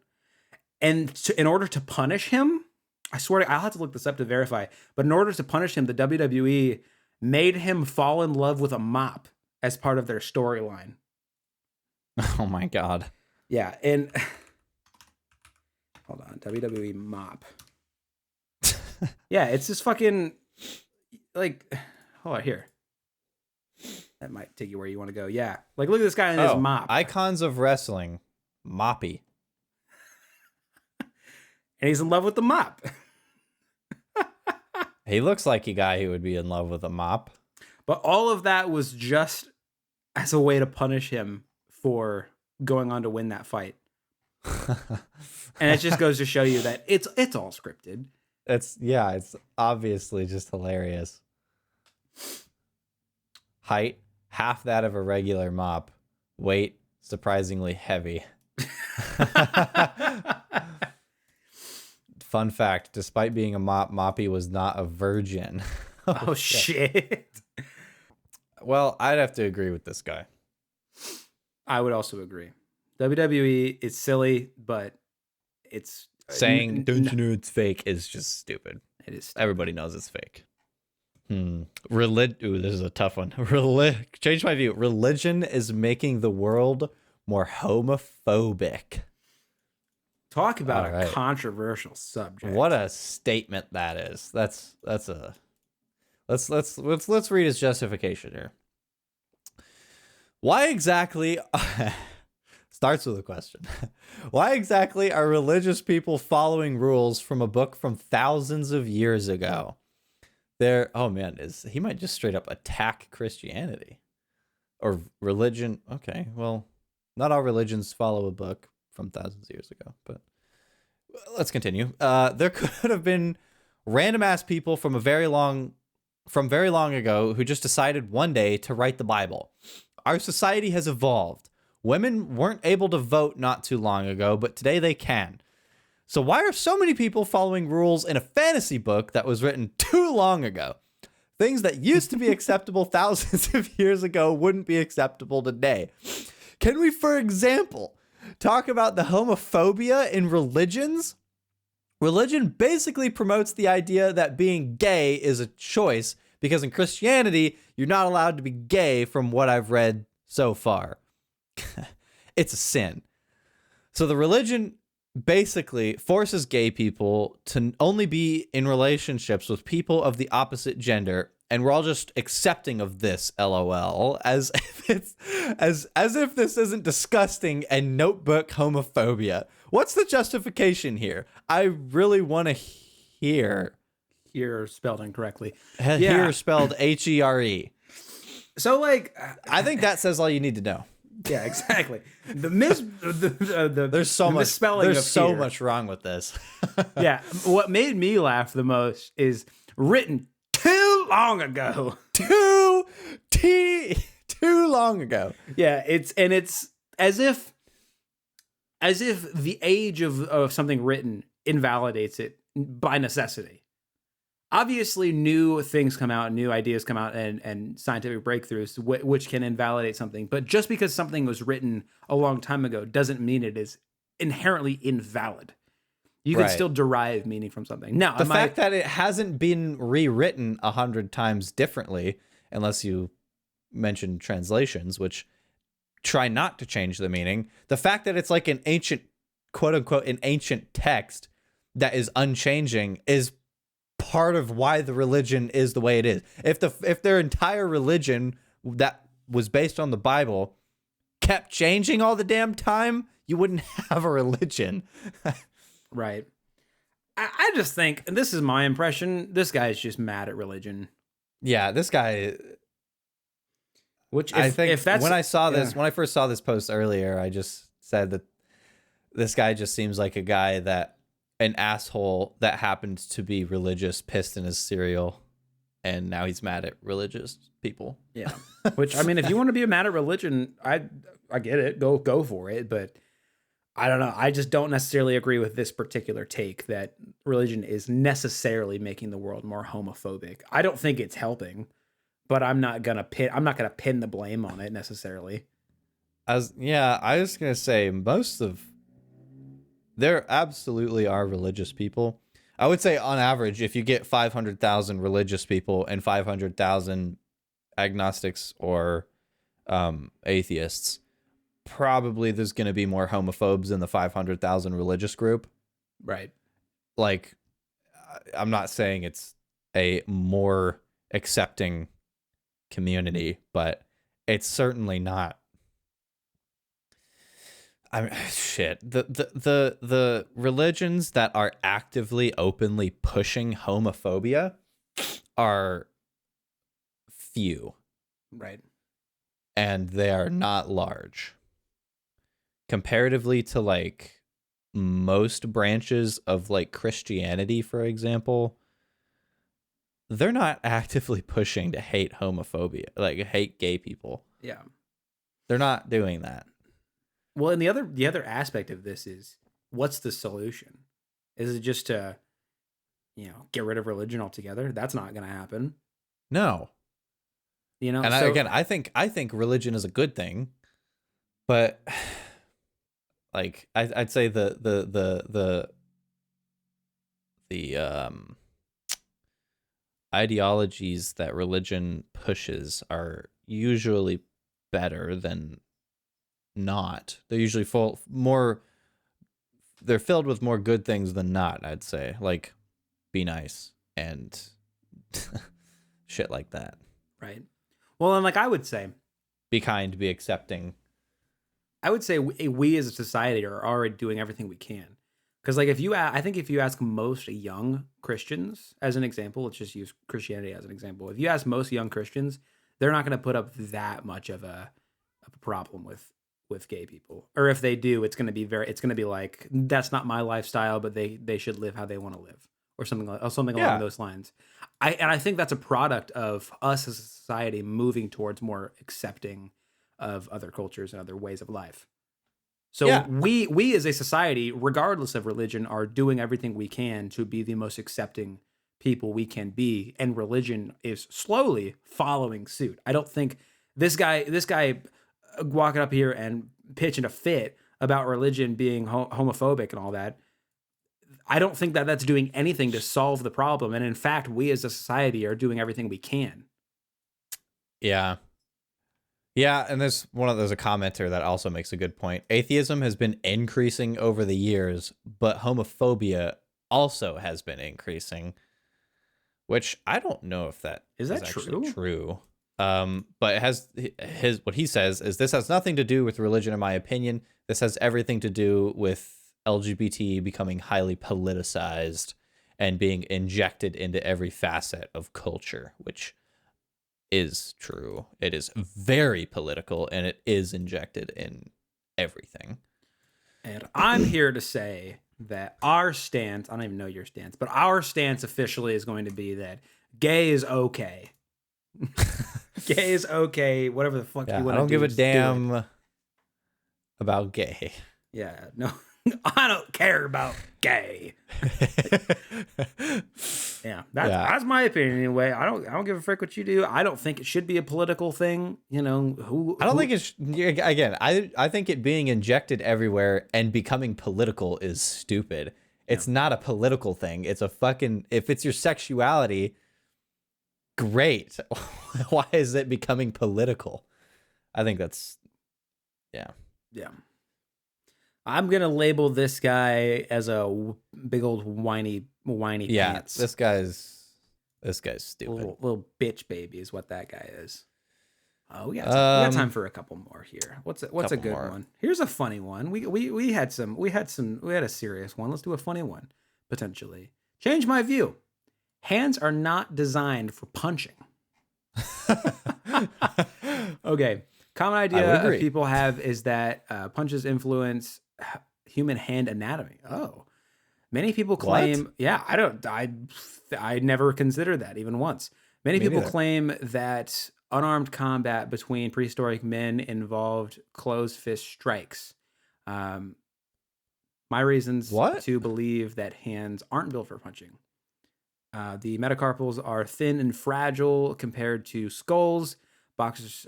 And in order to punish him, I swear I'll have to look this up to verify, but in order to punish him, the WWE made him fall in love with a mop as part of their storyline. Oh my God. Yeah. And hold on, WWE mop. Yeah, it's just fucking like, hold on here. That might take you where you want to go. Yeah. Like, look at this guy in his mop. Icons of wrestling. Moppy. And he's in love with the mop. He looks like a guy who would be in love with a mop. But all of that was just as a way to punish him for going on to win that fight. And it just goes to show you that it's all scripted. It's obviously just hilarious. Height, half that of a regular mop. Weight, surprisingly heavy. Fun fact, despite being a mop, Moppy was not a virgin. Oh, shit. Well, I'd have to agree with this guy. I would also agree. WWE is silly, but it's... Saying, don't you know it's fake, is just stupid. It is stupid. Everybody knows it's fake. Ooh, this is a tough one. Change my view. Religion is making the world more homophobic. Talk about a controversial subject. What a statement that is. Let's read his justification here. Why exactly starts with a question. Why exactly are religious people following rules from a book from thousands of years ago? He might just straight up attack Christianity or religion. Okay, well, not all religions follow a book from thousands of years ago, but let's continue. There could have been random ass people from very long ago who just decided one day to write the Bible. Our society has evolved. Women weren't able to vote not too long ago, but today they can. So why are so many people following rules in a fantasy book that was written too long ago? Things that used to be acceptable thousands of years ago wouldn't be acceptable today. Can we, for example, talk about the homophobia in religions? Religion basically promotes the idea that being gay is a choice, because in Christianity, you're not allowed to be gay from what I've read so far. It's a sin. So the religion basically forces gay people to only be in relationships with people of the opposite gender, and we're all just accepting of this, LOL, as if this isn't disgusting and notebook homophobia. What's the justification here? I really want to hear. Here spelled incorrectly. Here spelled HERE. So, like, I think that says all you need to know. Yeah, exactly. There's so much wrong with this. Yeah, what made me laugh the most is written too long ago. Too long ago. Yeah, it's as if the age of something written invalidates it by necessity. Obviously, new things come out, new ideas come out, and scientific breakthroughs, which can invalidate something. But just because something was written a long time ago doesn't mean it is inherently invalid. You can still derive meaning from something. Now, the fact that it hasn't been rewritten 100 times differently, unless you mention translations, which try not to change the meaning. The fact that it's like an ancient, quote unquote, an ancient text that is unchanging is part of why the religion is the way it is. If their entire religion that was based on the Bible kept changing all the damn time, you wouldn't have a religion. Right. I just think, and this is my impression, this guy is just mad at religion. Yeah, this guy. Which I think when I first saw this post earlier, I just said that this guy just seems like a guy an asshole that happened to be religious, pissed in his cereal, and now he's mad at religious people. Yeah. Which, I mean, if you want to be mad at religion, I get it. Go for it. But I don't know. I just don't necessarily agree with this particular take that religion is necessarily making the world more homophobic. I don't think it's helping, but I'm not gonna pin the blame on it necessarily. I was gonna say there absolutely are religious people. I would say on average, if you get 500,000 religious people and 500,000 agnostics or atheists, probably there's going to be more homophobes in the 500,000 religious group. Right. Like, I'm not saying it's a more accepting community, but it's certainly not. I mean, shit. The religions that are actively, openly pushing homophobia are few. Right. And they are not large. Comparatively to like most branches of like Christianity, for example, they're not actively pushing to hate homophobia, like hate gay people. Yeah. They're not doing that. Well, and the other aspect of this is, what's the solution? Is it just to, get rid of religion altogether? That's not going to happen. No. And I think religion is a good thing, but like I'd say the ideologies that religion pushes are usually better than not. They're usually they're filled with more good things than not, I'd say. Like, be nice and shit like that. Right. Well, and like I would say, be kind, be accepting. I would say we as a society are already doing everything we can. Because like I think if you ask most young Christians, as an example, let's just use Christianity as an example. If you ask most young Christians, they're not going to put up that much of a problem with gay people. Or if they do, it's going to be like, that's not my lifestyle, but they should live how they want to live, or something along those lines. I think that's a product of us as a society moving towards more accepting of other cultures and other ways of life. So we as a society, regardless of religion, are doing everything we can to be the most accepting people we can be, and religion is slowly following suit. I don't think this guy walking up here and pitching a fit about religion being homophobic and all that, I don't think that that's doing anything to solve the problem. And in fact, we as a society are doing everything we can. Yeah. Yeah, and there's a commenter that also makes a good point. Atheism has been increasing over the years, but homophobia also has been increasing, which I don't know if that is actually true. But it has what he says is, this has nothing to do with religion, in my opinion. This has everything to do with LGBT becoming highly politicized and being injected into every facet of culture, which is true. It is very political, and it is injected in everything. And I'm here to say that our stance, I don't even know your stance, but our stance officially is going to be that gay is okay. Gay is okay, whatever the fuck you want to do. I don't give a damn about gay. Yeah, no. I don't care about gay. That's my opinion anyway. I don't give a frick what you do. I don't think it should be a political thing. I don't think it's, again, I think it being injected everywhere and becoming political is stupid. It's not a political thing. It's a fucking, if it's your sexuality, great. Why is it becoming political? I think that's, yeah. I'm gonna label this guy as a big old whiny pants. This guy's stupid. Little bitch baby is what that guy is. We got time for a couple more here. What's a good one? Here's a funny one. We had a serious one. Let's do a funny one potentially. Change my view. Hands are not designed for punching. Okay. Common I idea would agree. people have is that punches influence human hand anatomy. Oh, many people claim. Yeah, I never considered that even once. Many Me people neither. claim that unarmed combat between prehistoric men involved closed fist strikes. Um, my reasons What? to believe that hands aren't built for punching. The metacarpals are thin and fragile compared to skulls. Boxer's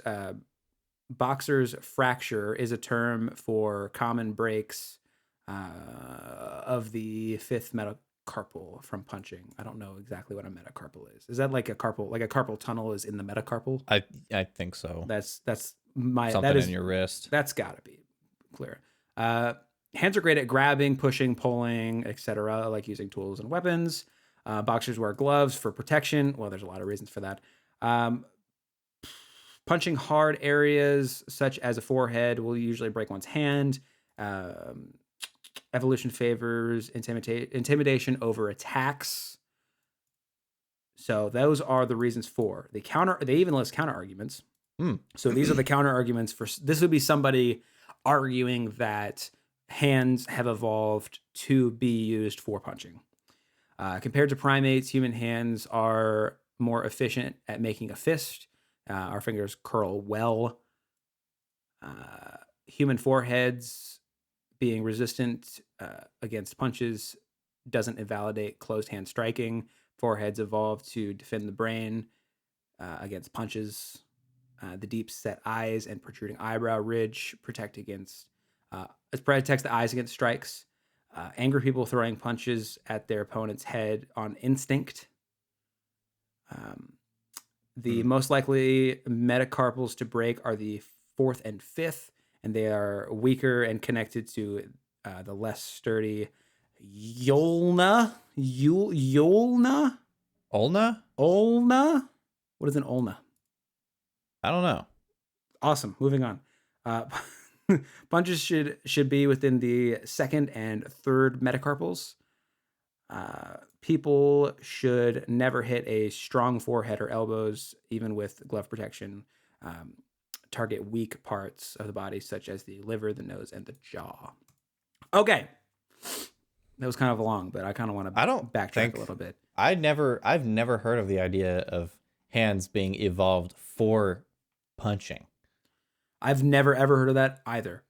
fracture is a term for common breaks of the fifth metacarpal from punching. I don't know exactly what a metacarpal is. Is that like a carpal tunnel is in the metacarpal? I think so. That's Something in your wrist. That's got to be clear. Hands are great at grabbing, pushing, pulling, etc., like using tools and weapons. Boxers wear gloves for protection. Well, there's a lot of reasons for that. Punching hard areas, such as a forehead, will usually break one's hand. Evolution favors intimidation over attacks. So those are the reasons for the counter. They even list counter arguments. So these are the counter arguments for this. Would be somebody arguing that hands have evolved to be used for punching. Compared to primates, human hands are more efficient at making a fist. Our fingers curl well. Human foreheads being resistant against punches doesn't invalidate closed hand striking. Foreheads evolved to defend the brain against punches. The deep set eyes and protruding eyebrow ridge protects the eyes against strikes. Angry people throwing punches at their opponent's head on instinct. The most likely metacarpals to break are the fourth and fifth, and they are weaker and connected to the less sturdy ulna. Ulna? Ulna? What is an ulna? I don't know. Awesome. Moving on. Punches should be within the second and third metacarpals. People should never hit a strong forehead or elbows, even with glove protection. Target weak parts of the body, such as the liver, the nose, and the jaw. Okay. That was kind of long, but I kind of want to backtrack a little bit. I've never heard of the idea of hands being evolved for punching. I've never ever heard of that either.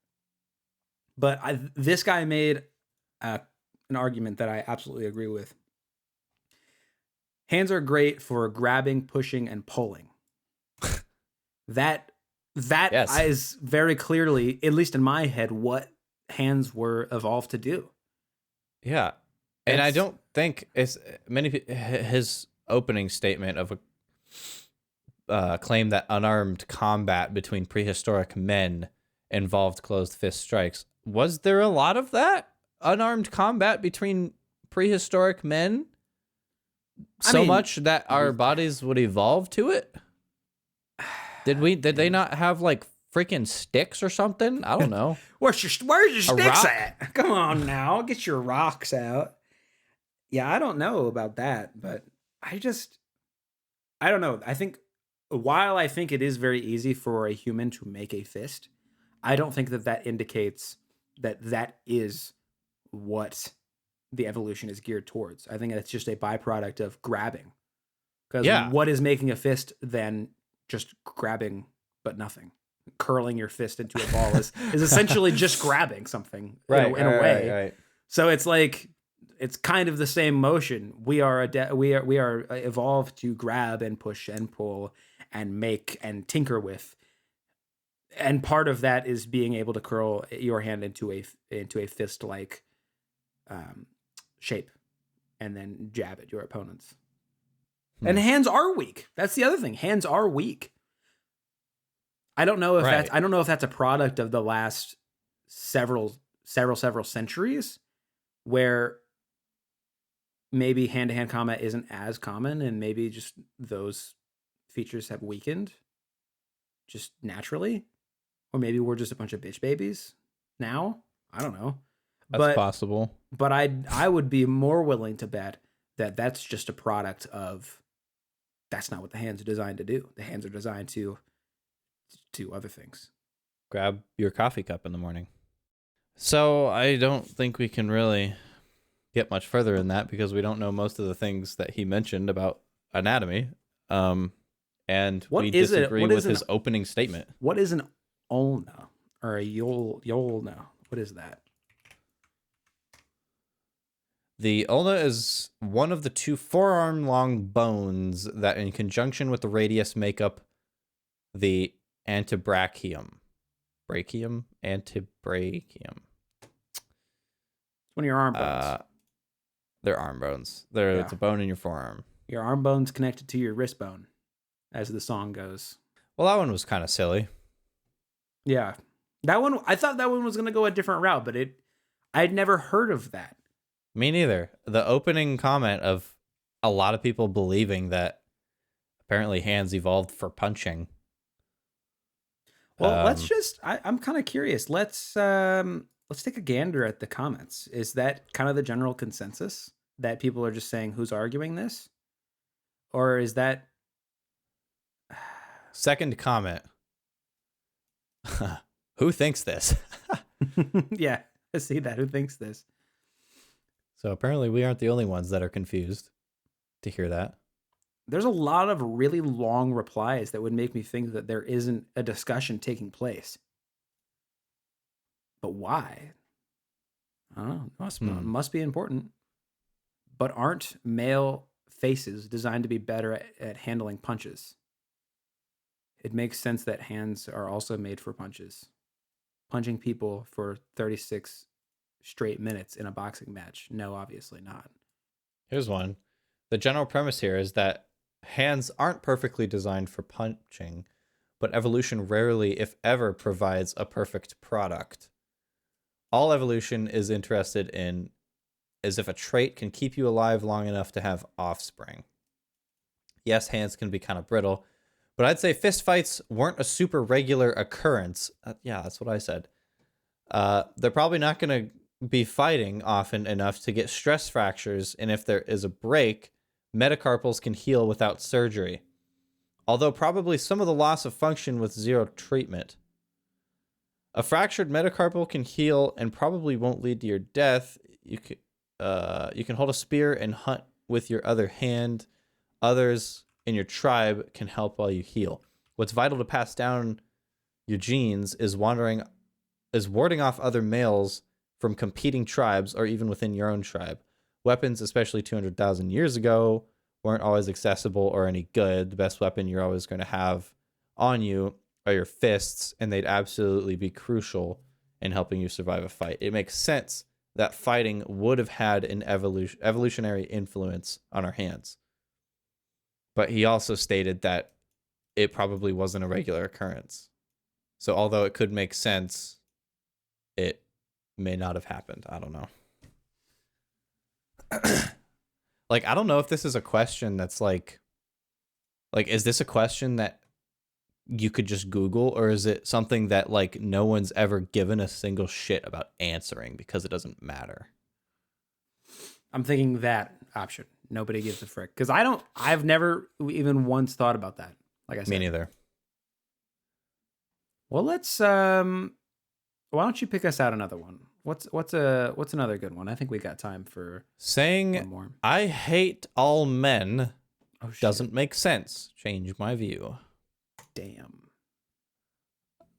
But this guy made an argument that I absolutely agree with. Hands are great for grabbing, pushing, and pulling. That yes. Is very clearly, at least in my head, what hands were evolved to do. Yeah. And I don't think it's his opening statement of a claim that unarmed combat between prehistoric men involved closed fist strikes. Was there a lot of that unarmed combat between prehistoric men? Much that our bodies would evolve to it? Did they not have like freaking sticks or something? I don't know. Where's your sticks at? Come on now, get your rocks out. Yeah, I don't know about that, but I don't know. I think while I think it is very easy for a human to make a fist, I don't think that indicates that is what the evolution is geared towards. I think it's just a byproduct of grabbing. Because what is making a fist than just grabbing but nothing? Curling your fist into a ball is essentially just grabbing something in a way. Right. So it's like it's kind of the same motion. We are evolved to grab and push and pull and make and tinker with. And part of that is being able to curl your hand into a fist like shape and then jab at your opponents. And hands are weak. That's the other thing. Hands are weak. I don't know if that's a product of the last several centuries where maybe hand-to-hand combat isn't as common and maybe just those features have weakened just naturally. Or maybe we're just a bunch of bitch babies now. I don't know. That's possible. But I would be more willing to bet that that's just a product of that's not what the hands are designed to do. The hands are designed to to other things. Grab your coffee cup in the morning. So I don't think we can really get much further in that because we don't know most of the things that he mentioned about anatomy. And What we is it? disagree What is with his opening statement. What is an ulna or a yolna? What is that? The ulna is one of the two forearm-long bones that, in conjunction with the radius, make up the antebrachium. Brachium? Antebrachium. It's one of your arm bones. They're arm bones. It's a bone in your forearm. Your arm bone's connected to your wrist bone, as the song goes. Well, that one was kind of silly. Yeah. That one, I thought that one was going to go a different route, but I'd never heard of that. Me neither. The opening comment of a lot of people believing that apparently hands evolved for punching. Well, I'm kind of curious. Let's take a gander at the comments. Is that kind of the general consensus that people are just saying who's arguing this? Or is that... Second comment. Who thinks this? Yeah, I see that. Who thinks this? So apparently we aren't the only ones that are confused to hear that. There's a lot of really long replies that would make me think that there isn't a discussion taking place. But why? I don't know. Must be important. But aren't male faces designed to be better at handling punches? It makes sense that hands are also made for punches. Punching people for 36 straight minutes in a boxing match. No, obviously not. Here's one. The general premise here is that hands aren't perfectly designed for punching, but evolution rarely, if ever, provides a perfect product. All evolution is interested in is if a trait can keep you alive long enough to have offspring. Yes, hands can be kind of brittle, but I'd say fistfights weren't a super regular occurrence. Yeah, that's what I said. They're probably not going to be fighting often enough to get stress fractures, and if there is a break, metacarpals can heal without surgery. Although probably some of the loss of function with zero treatment. A fractured metacarpal can heal and probably won't lead to your death. You can hold a spear and hunt with your other hand. Others in your tribe can help while you heal. What's vital to pass down your genes is warding off other males from competing tribes or even within your own tribe. Weapons, especially 200,000 years ago, weren't always accessible or any good. The best weapon you're always going to have on you are your fists, and they'd absolutely be crucial in helping you survive a fight. It makes sense that fighting would have had an evolutionary influence on our hands. But he also stated that it probably wasn't a regular occurrence. So although it could make sense, it may not have happened. I don't know. Like, I don't know if this is a question that's like, is this a question that you could just Google, or is it something that like no one's ever given a single shit about answering because it doesn't matter? I'm thinking that option. Nobody gives a frick. Because I've never even once thought about that. Like I said. Me neither. Well, let's why don't you pick us out another one? What's another good one? I think we got time for saying one more. I hate all men doesn't make sense. Change my view. Damn.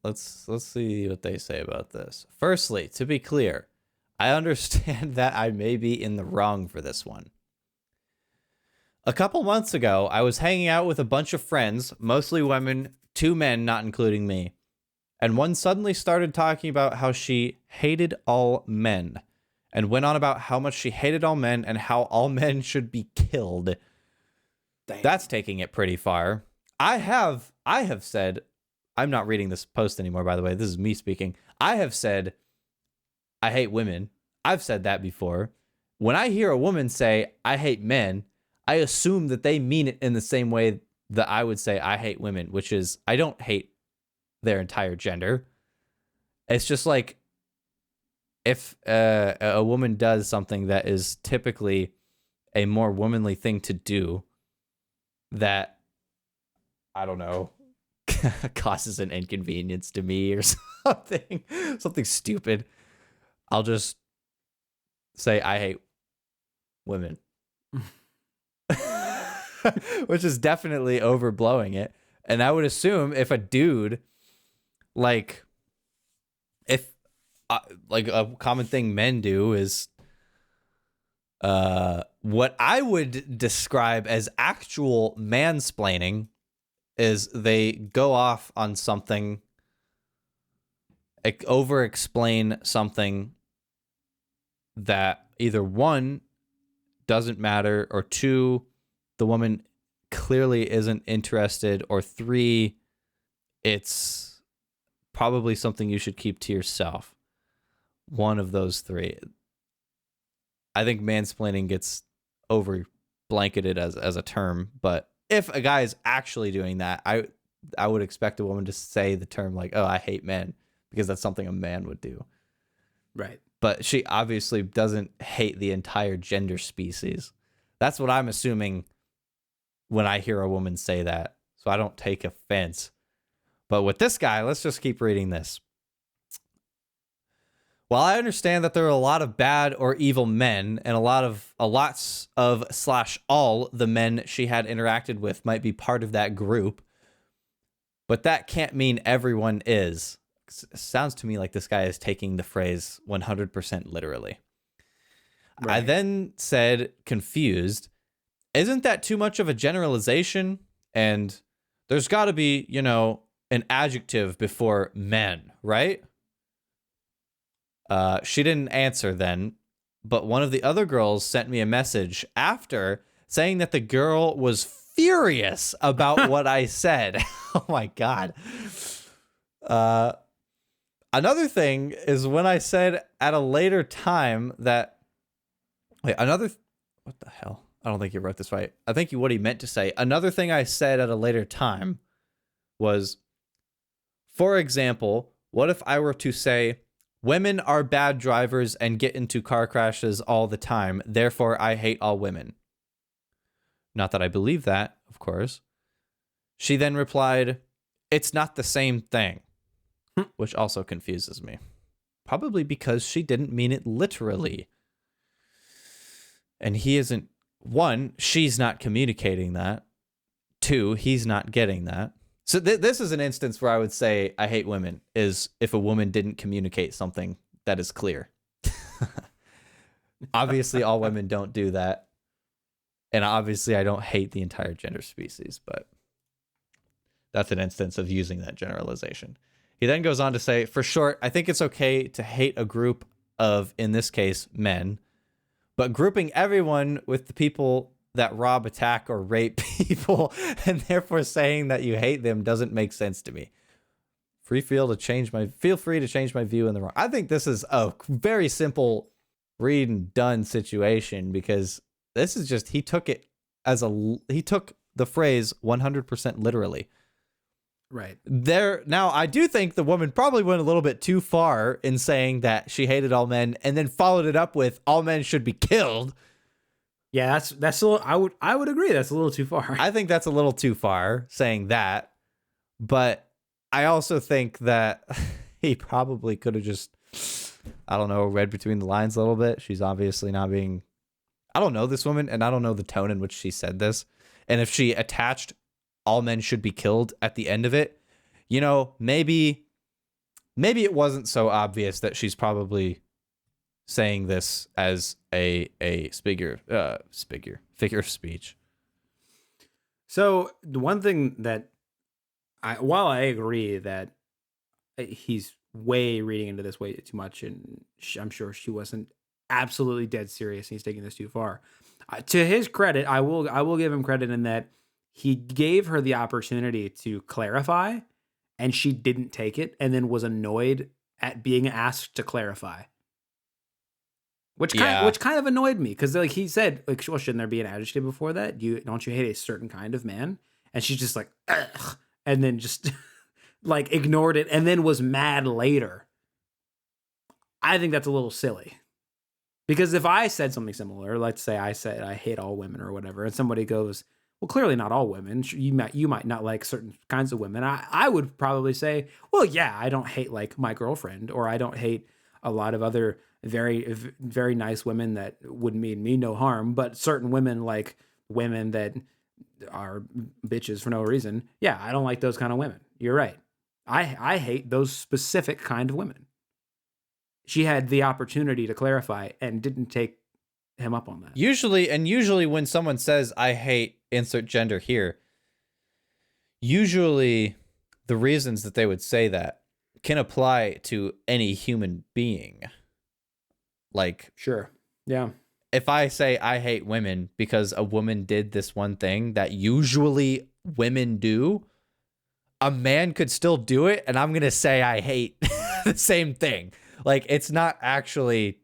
Let's see what they say about this. Firstly, to be clear, I understand that I may be in the wrong for this one. A couple months ago, I was hanging out with a bunch of friends, mostly women, 2 men, not including me. And one suddenly started talking about how she hated all men and went on about how much she hated all men and how all men should be killed. Damn. That's taking it pretty far. I have said, I'm not reading this post anymore, by the way. This is me speaking. I have said, I hate women. I've said that before. When I hear a woman say, I hate men, I assume that they mean it in the same way that I would say I hate women, which is I don't hate their entire gender. It's just like if a woman does something that is typically a more womanly thing to do, that I don't know, causes an inconvenience to me or something stupid, I'll just say I hate women. Which is definitely overblowing it. And I would assume if a dude, like, if like a common thing men do is what I would describe as actual mansplaining is they go off on something, over explain something that either one doesn't matter, or two, the woman clearly isn't interested, or three, it's probably something you should keep to yourself. One of those three. I think mansplaining gets over blanketed as a term, but if a guy is actually doing that, I would expect a woman to say the term like, "Oh, I hate men," because that's something a man would do. Right. But she obviously doesn't hate the entire gender species. That's what I'm assuming when I hear a woman say that. So I don't take offense. But with this guy, let's just keep reading this. While I understand that there are a lot of bad or evil men, and lots of / all the men she had interacted with might be part of that group, but that can't mean everyone is. Sounds to me like this guy is taking the phrase 100% literally. Right. I then said, confused, isn't that too much of a generalization? And there's got to be, an adjective before men, right? She didn't answer then, but one of the other girls sent me a message after saying that the girl was furious about what I said. Oh my God. Another thing is when I said at a later time that, what the hell? I don't think you wrote this right. I think what he meant to say, another thing I said at a later time was, for example, what if I were to say, women are bad drivers and get into car crashes all the time, therefore I hate all women. Not that I believe that, of course. She then replied, it's not the same thing, which also confuses me. Probably because she didn't mean it literally. And he isn't, one, she's not communicating that. Two, he's not getting that. So this is an instance where I would say I hate women, is if a woman didn't communicate something that is clear. Obviously, all women don't do that. And obviously, I don't hate the entire gender species, but that's an instance of using that generalization. He then goes on to say, for short, I think it's okay to hate a group of, in this case, men, but grouping everyone with the people that rob, attack, or rape people, and therefore saying that you hate them doesn't make sense to me. Feel free to change my view in the wrong. I think this is a very simple read and done situation, because this is just, he took the phrase 100% literally. Right. Now, I do think the woman probably went a little bit too far in saying that she hated all men and then followed it up with all men should be killed. Yeah, that's a little, I would agree that's a little too far. I think that's a little too far saying that, but I also think that he probably could have just, I don't know, read between the lines a little bit. She's obviously not being, I don't know this woman, and I don't know the tone in which she said this. And if she attached all men should be killed at the end of it, maybe it wasn't so obvious that she's probably saying this as a figure of speech. So the one thing that while I agree that he's way reading into this way too much, and I'm sure she wasn't absolutely dead serious, and he's taking this too far. To his credit, I will give him credit in that he gave her the opportunity to clarify, and she didn't take it, and then was annoyed at being asked to clarify. Which kind of annoyed me, because like he said, like, well, shouldn't there be an adjective before that? Don't you hate a certain kind of man? And she's just like, ugh, and then just like ignored it, and then was mad later. I think that's a little silly, because if I said something similar, let's say I said I hate all women or whatever, and somebody goes, well, clearly not all women. You might not like certain kinds of women. I would probably say, well, yeah, I don't hate like my girlfriend, or I don't hate a lot of other very nice women that would mean me no harm. But certain women, like women that are bitches for no reason, yeah, I don't like those kind of women. You're right. I hate those specific kind of women. She had the opportunity to clarify and didn't take him up on that. Usually when someone says I hate insert gender here, usually the reasons that they would say that can apply to any human being. Like, Sure. Yeah. if I say I hate women because a woman did this one thing that usually women do, a man could still do it, and I'm going to say I hate the same thing. Like, it's not actually...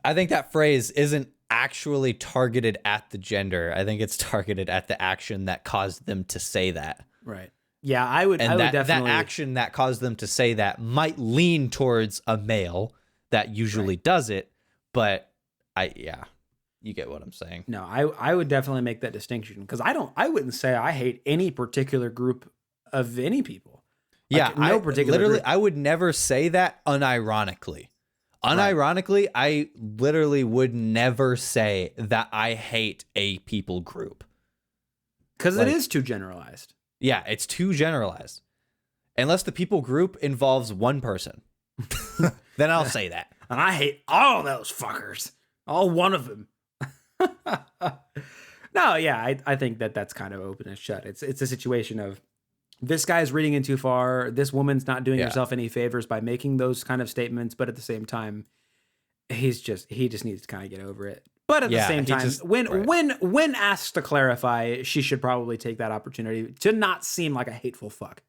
I think that phrase isn't actually targeted at the gender. I think it's targeted at the action that caused them to say that. Right. Yeah, I would That definitely... that action that caused them to say that might lean towards a male that usually does it, but you get what I'm saying. No, I would definitely make that distinction, because I wouldn't say I hate any particular group of any people. Like, Yeah, no particular literally, group. I would never say that unironically. Unironically, I literally would never say that I hate a people group. Because like- it is too generalized. Yeah, it's too generalized. Unless the people group involves one person, then I'll say that. And I hate all those fuckers. All one of them. No, yeah, I think that's kind of open and shut. It's a situation of this guy's reading in too far. This woman's not doing herself any favors by making those kind of statements, but at the same time, he just needs to kind of get over it. But at the same time, when asked to clarify, she should probably take that opportunity to not seem like a hateful fuck.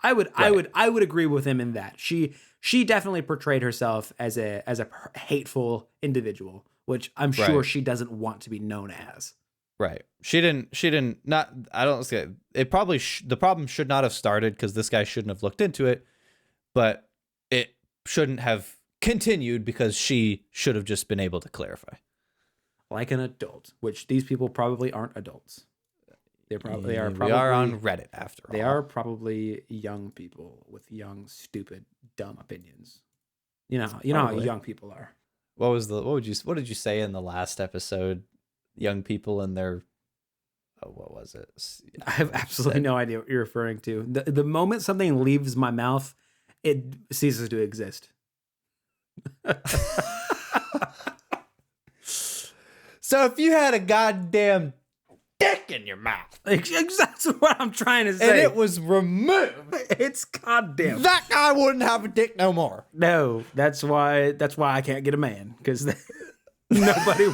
I would agree with him in that. She definitely portrayed herself as a hateful individual, which I'm sure she doesn't want to be known as. Right. She didn't not, I don't say it probably, the problem should not have started because this guy shouldn't have looked into it, but it shouldn't have continued because she should have just been able to clarify. Like an adult, which these people probably aren't adults. They are probably We are on Reddit after all. They are probably young people with young, stupid, dumb opinions. You know how young people are. What did you say in the last episode? Young people and their, what was it? I have absolutely no idea what you're referring to. The moment something leaves my mouth, it ceases to exist. So if you had a goddamn dick in your mouth, That's what I'm trying to say. and it was removed, It's goddamn. that guy wouldn't have a dick no more. No, that's why I can't get a man, because nobody.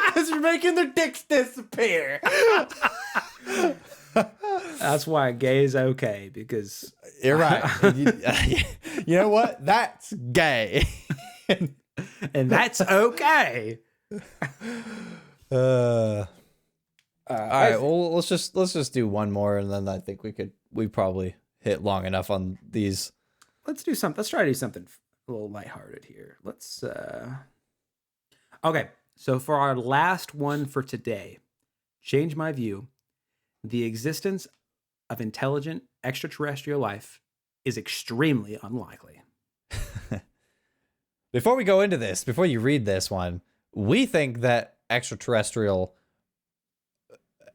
Because you're making their dicks disappear. That's why gay is okay, because You're right. You know what? That's gay. and that's okay. All right. Well, let's just do one more, and then I think we probably hit long enough on these. Let's do something. Let's try to do something a little lighthearted here. Okay. So for our last one for today, change my view. The existence of intelligent extraterrestrial life is extremely unlikely. Before we go into this, before you read this one, we think that extraterrestrial,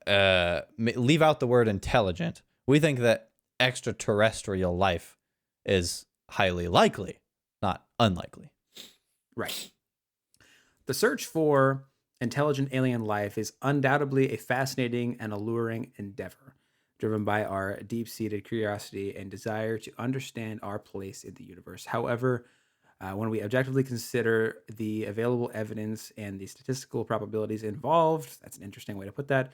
leave out the word intelligent. We think that extraterrestrial life is highly likely, not unlikely. Right. The search for intelligent alien life is undoubtedly a fascinating and alluring endeavor, driven by our deep-seated curiosity and desire to understand our place in the universe. However, when we objectively consider the available evidence and the statistical probabilities involved, that's an interesting way to put that,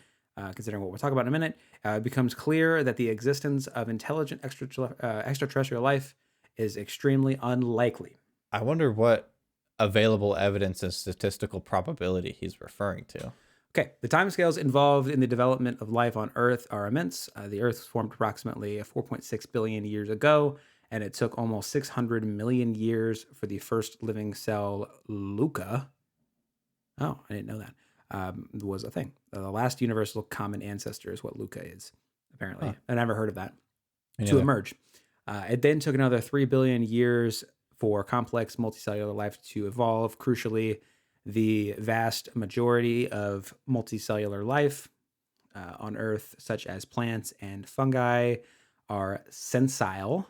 considering what we'll talk about in a minute, it becomes clear that the existence of intelligent extraterrestrial life is extremely unlikely. I wonder what available evidence and statistical probability he's referring to. Okay, the timescales involved in the development of life on Earth are immense. The Earth was formed approximately 4.6 billion years ago, and it took almost 600 million years for the first living cell, Luca. Oh, I didn't know that. was a thing. The last universal common ancestor is what Luca is, apparently. Huh. I never heard of that. Me To neither. emerge. It then took another 3 billion years for complex multicellular life to evolve. Crucially, the vast majority of multicellular life on Earth, such as plants and fungi, are sensile,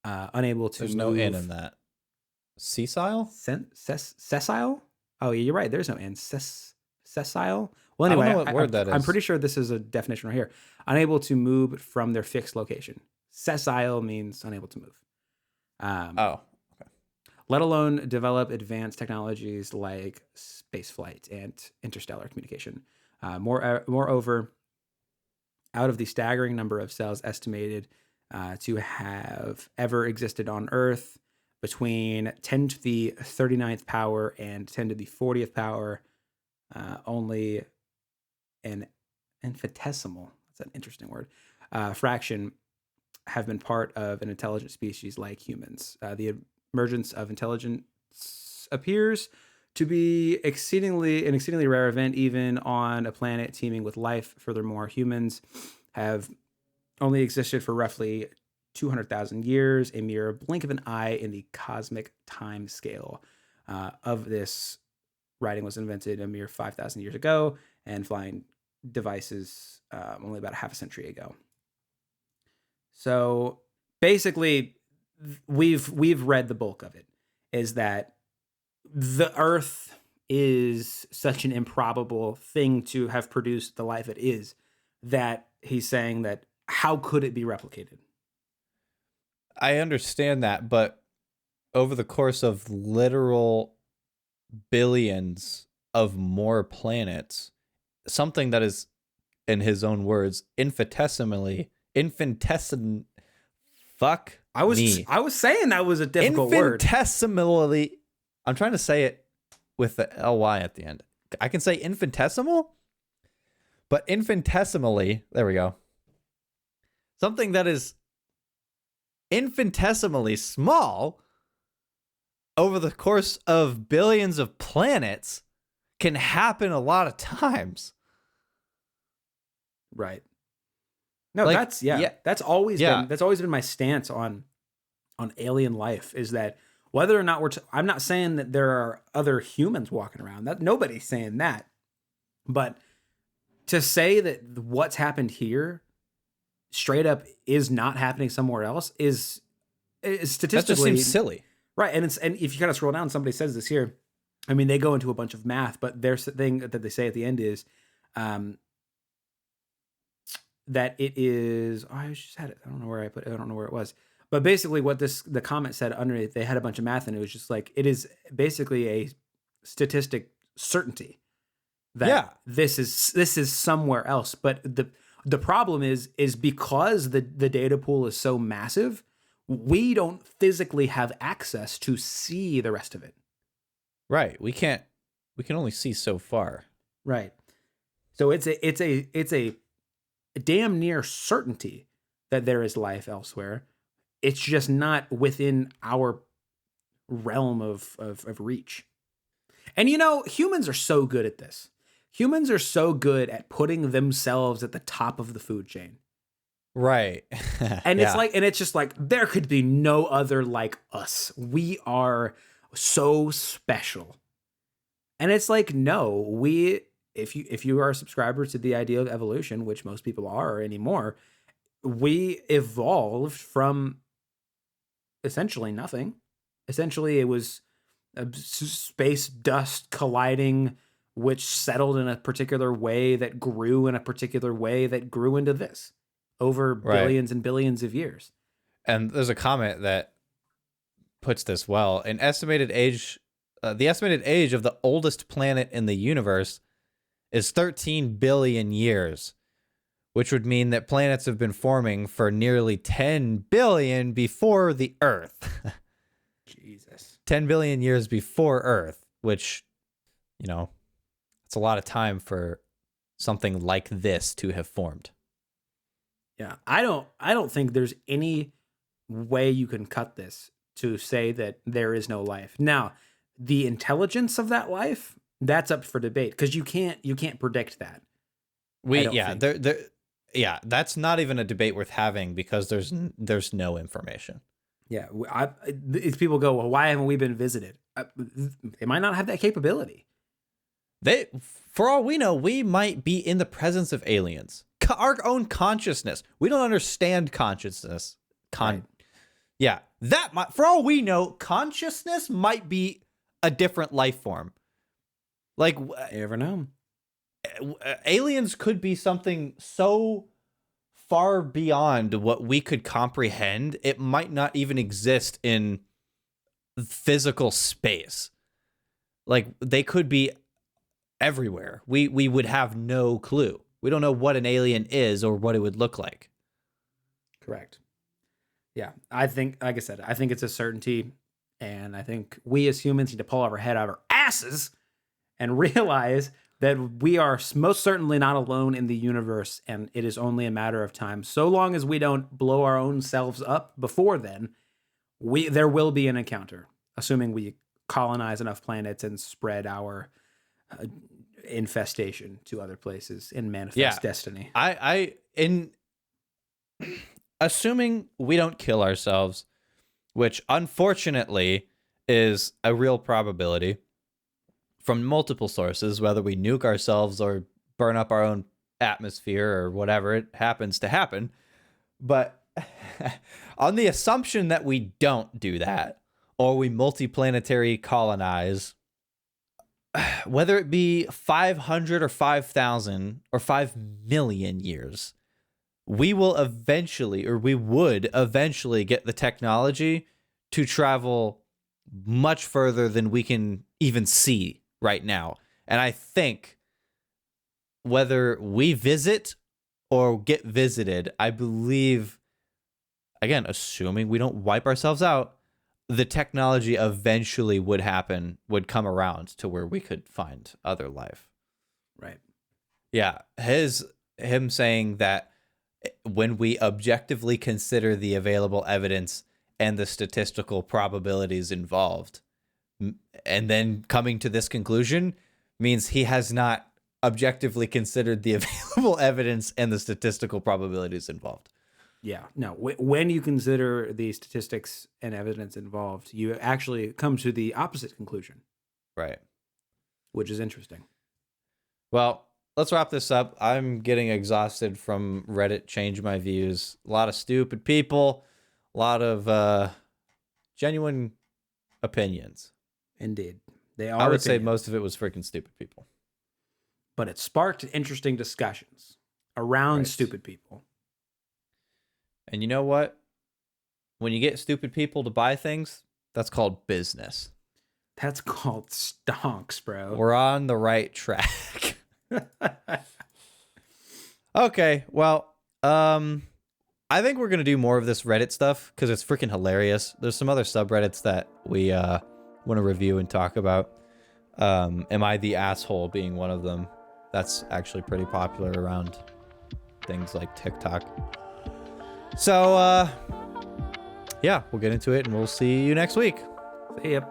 unable to There's move. no N in that. Sessile? Sessile? Oh, yeah, you're right. There's no N. Sessile? Well, I don't anyway, know what word that I'm is. pretty sure this is a definition right here. Unable to move from their fixed location. Sessile means unable to move. Oh. Let alone develop advanced technologies like spaceflight and interstellar communication. Moreover, out of the staggering number of cells estimated to have ever existed on Earth, between 10 to the 39th power and 10 to the 40th power, only an infinitesimal, that's an interesting word, fraction have been part of an intelligent species like humans. The emergence of intelligence appears to be an exceedingly rare event, even on a planet teeming with life. Furthermore, humans have only existed for roughly 200,000 years, a mere blink of an eye in the cosmic time scale. Of this, writing was invented a mere 5,000 years ago, and flying devices only about half a century ago. So basically, we've read the bulk of it, is that the Earth is such an improbable thing to have produced the life it is, that he's saying that how could it be replicated? I understand that, but over the course of literal billions of more planets, something that is, in his own words, fuck I was saying that was a difficult word. Infinitesimally, I'm trying to say it with the ly at the end. I can say infinitesimal, but infinitesimally, there we go. Something that is infinitesimally small over the course of billions of planets can happen a lot of times. Right. No, Like, that's always been my stance on alien life, is that whether or not I'm not saying that there are other humans walking around, that nobody's saying that, but to say that what's happened here straight up is not happening somewhere else is statistically, that just seems silly. Right. And if you kind of scroll down, somebody says this here. I mean, they go into a bunch of math, but their thing that they say at the end is that it is, I just had it. I don't know where I put it. I don't know where it was. But basically what the comment said underneath, they had a bunch of math, and it was just like, it is basically a statistic certainty that this is somewhere else. But the problem is because the data pool is so massive, we don't physically have access to see the rest of it. Right. We can only see so far. Right. So it's a damn near certainty that there is life elsewhere. It's just not within our realm of reach. And humans are so good at this. Humans are so good at putting themselves at the top of the food chain. Right. And it's just like, there could be no other like us. We are so special. And it's like, no, if you are a subscriber to the idea of evolution, which most people are anymore, we evolved from essentially nothing. Essentially, it was a space dust colliding, which settled in a particular way that grew in a particular way that grew into this over billions and billions of years. And there's a comment that puts this well. The estimated age of the oldest planet in the universe is 13 billion years, which would mean that planets have been forming for nearly 10 billion before the Earth. Jesus. 10 billion years before Earth, which, it's a lot of time for something like this to have formed. Yeah, I don't think there's any way you can cut this to say that there is no life. Now, the intelligence of that life that's up for debate because you can't predict that. That's not even a debate worth having because there's no information. Yeah, if people go, well, why haven't we been visited? They might not have that capability. For all we know, we might be in the presence of aliens. Our own consciousness. We don't understand consciousness. Right. Yeah, for all we know, consciousness might be a different life form. Like, You never know. Aliens could be something so far beyond what we could comprehend. It might not even exist in physical space. Like, they could be everywhere. We would have no clue. We don't know what an alien is or what it would look like. Correct. Yeah, I think, like I said, I think it's a certainty, and I think we as humans need to pull our head out of our asses and realize that we are most certainly not alone in the universe, and it is only a matter of time. So long as we don't blow our own selves up before then, there will be an encounter, assuming we colonize enough planets and spread our infestation to other places and manifest destiny. Assuming we don't kill ourselves, which unfortunately is a real probability from multiple sources, whether we nuke ourselves or burn up our own atmosphere or whatever, it happens to happen. But on the assumption that we don't do that, or we multiplanetary colonize, whether it be 500 or 5,000 or 5 million years, we would eventually get the technology to travel much further than we can even see right now. And I think whether we visit or get visited, I believe, again, assuming we don't wipe ourselves out, the technology eventually would come around to where we could find other life. Right. Yeah. Him saying that when we objectively consider the available evidence and the statistical probabilities involved, and then coming to this conclusion means he has not objectively considered the available evidence and the statistical probabilities involved. Yeah, no. When you consider the statistics and evidence involved, you actually come to the opposite conclusion. Right. Which is interesting. Well, let's wrap this up. I'm getting exhausted from Reddit Change My Views. A lot of stupid people, a lot of genuine opinions. Indeed. They are. I would say most of it was freaking stupid people. But it sparked interesting discussions around stupid people. And you know what? When you get stupid people to buy things, that's called business. That's called stonks, bro. We're on the right track. Okay, well, I think we're going to do more of this Reddit stuff because it's freaking hilarious. There's some other subreddits that we want to review and talk about. Am I the Asshole being one of them? That's actually pretty popular around things like TikTok. So, yeah, we'll get into it and we'll see you next week. See ya.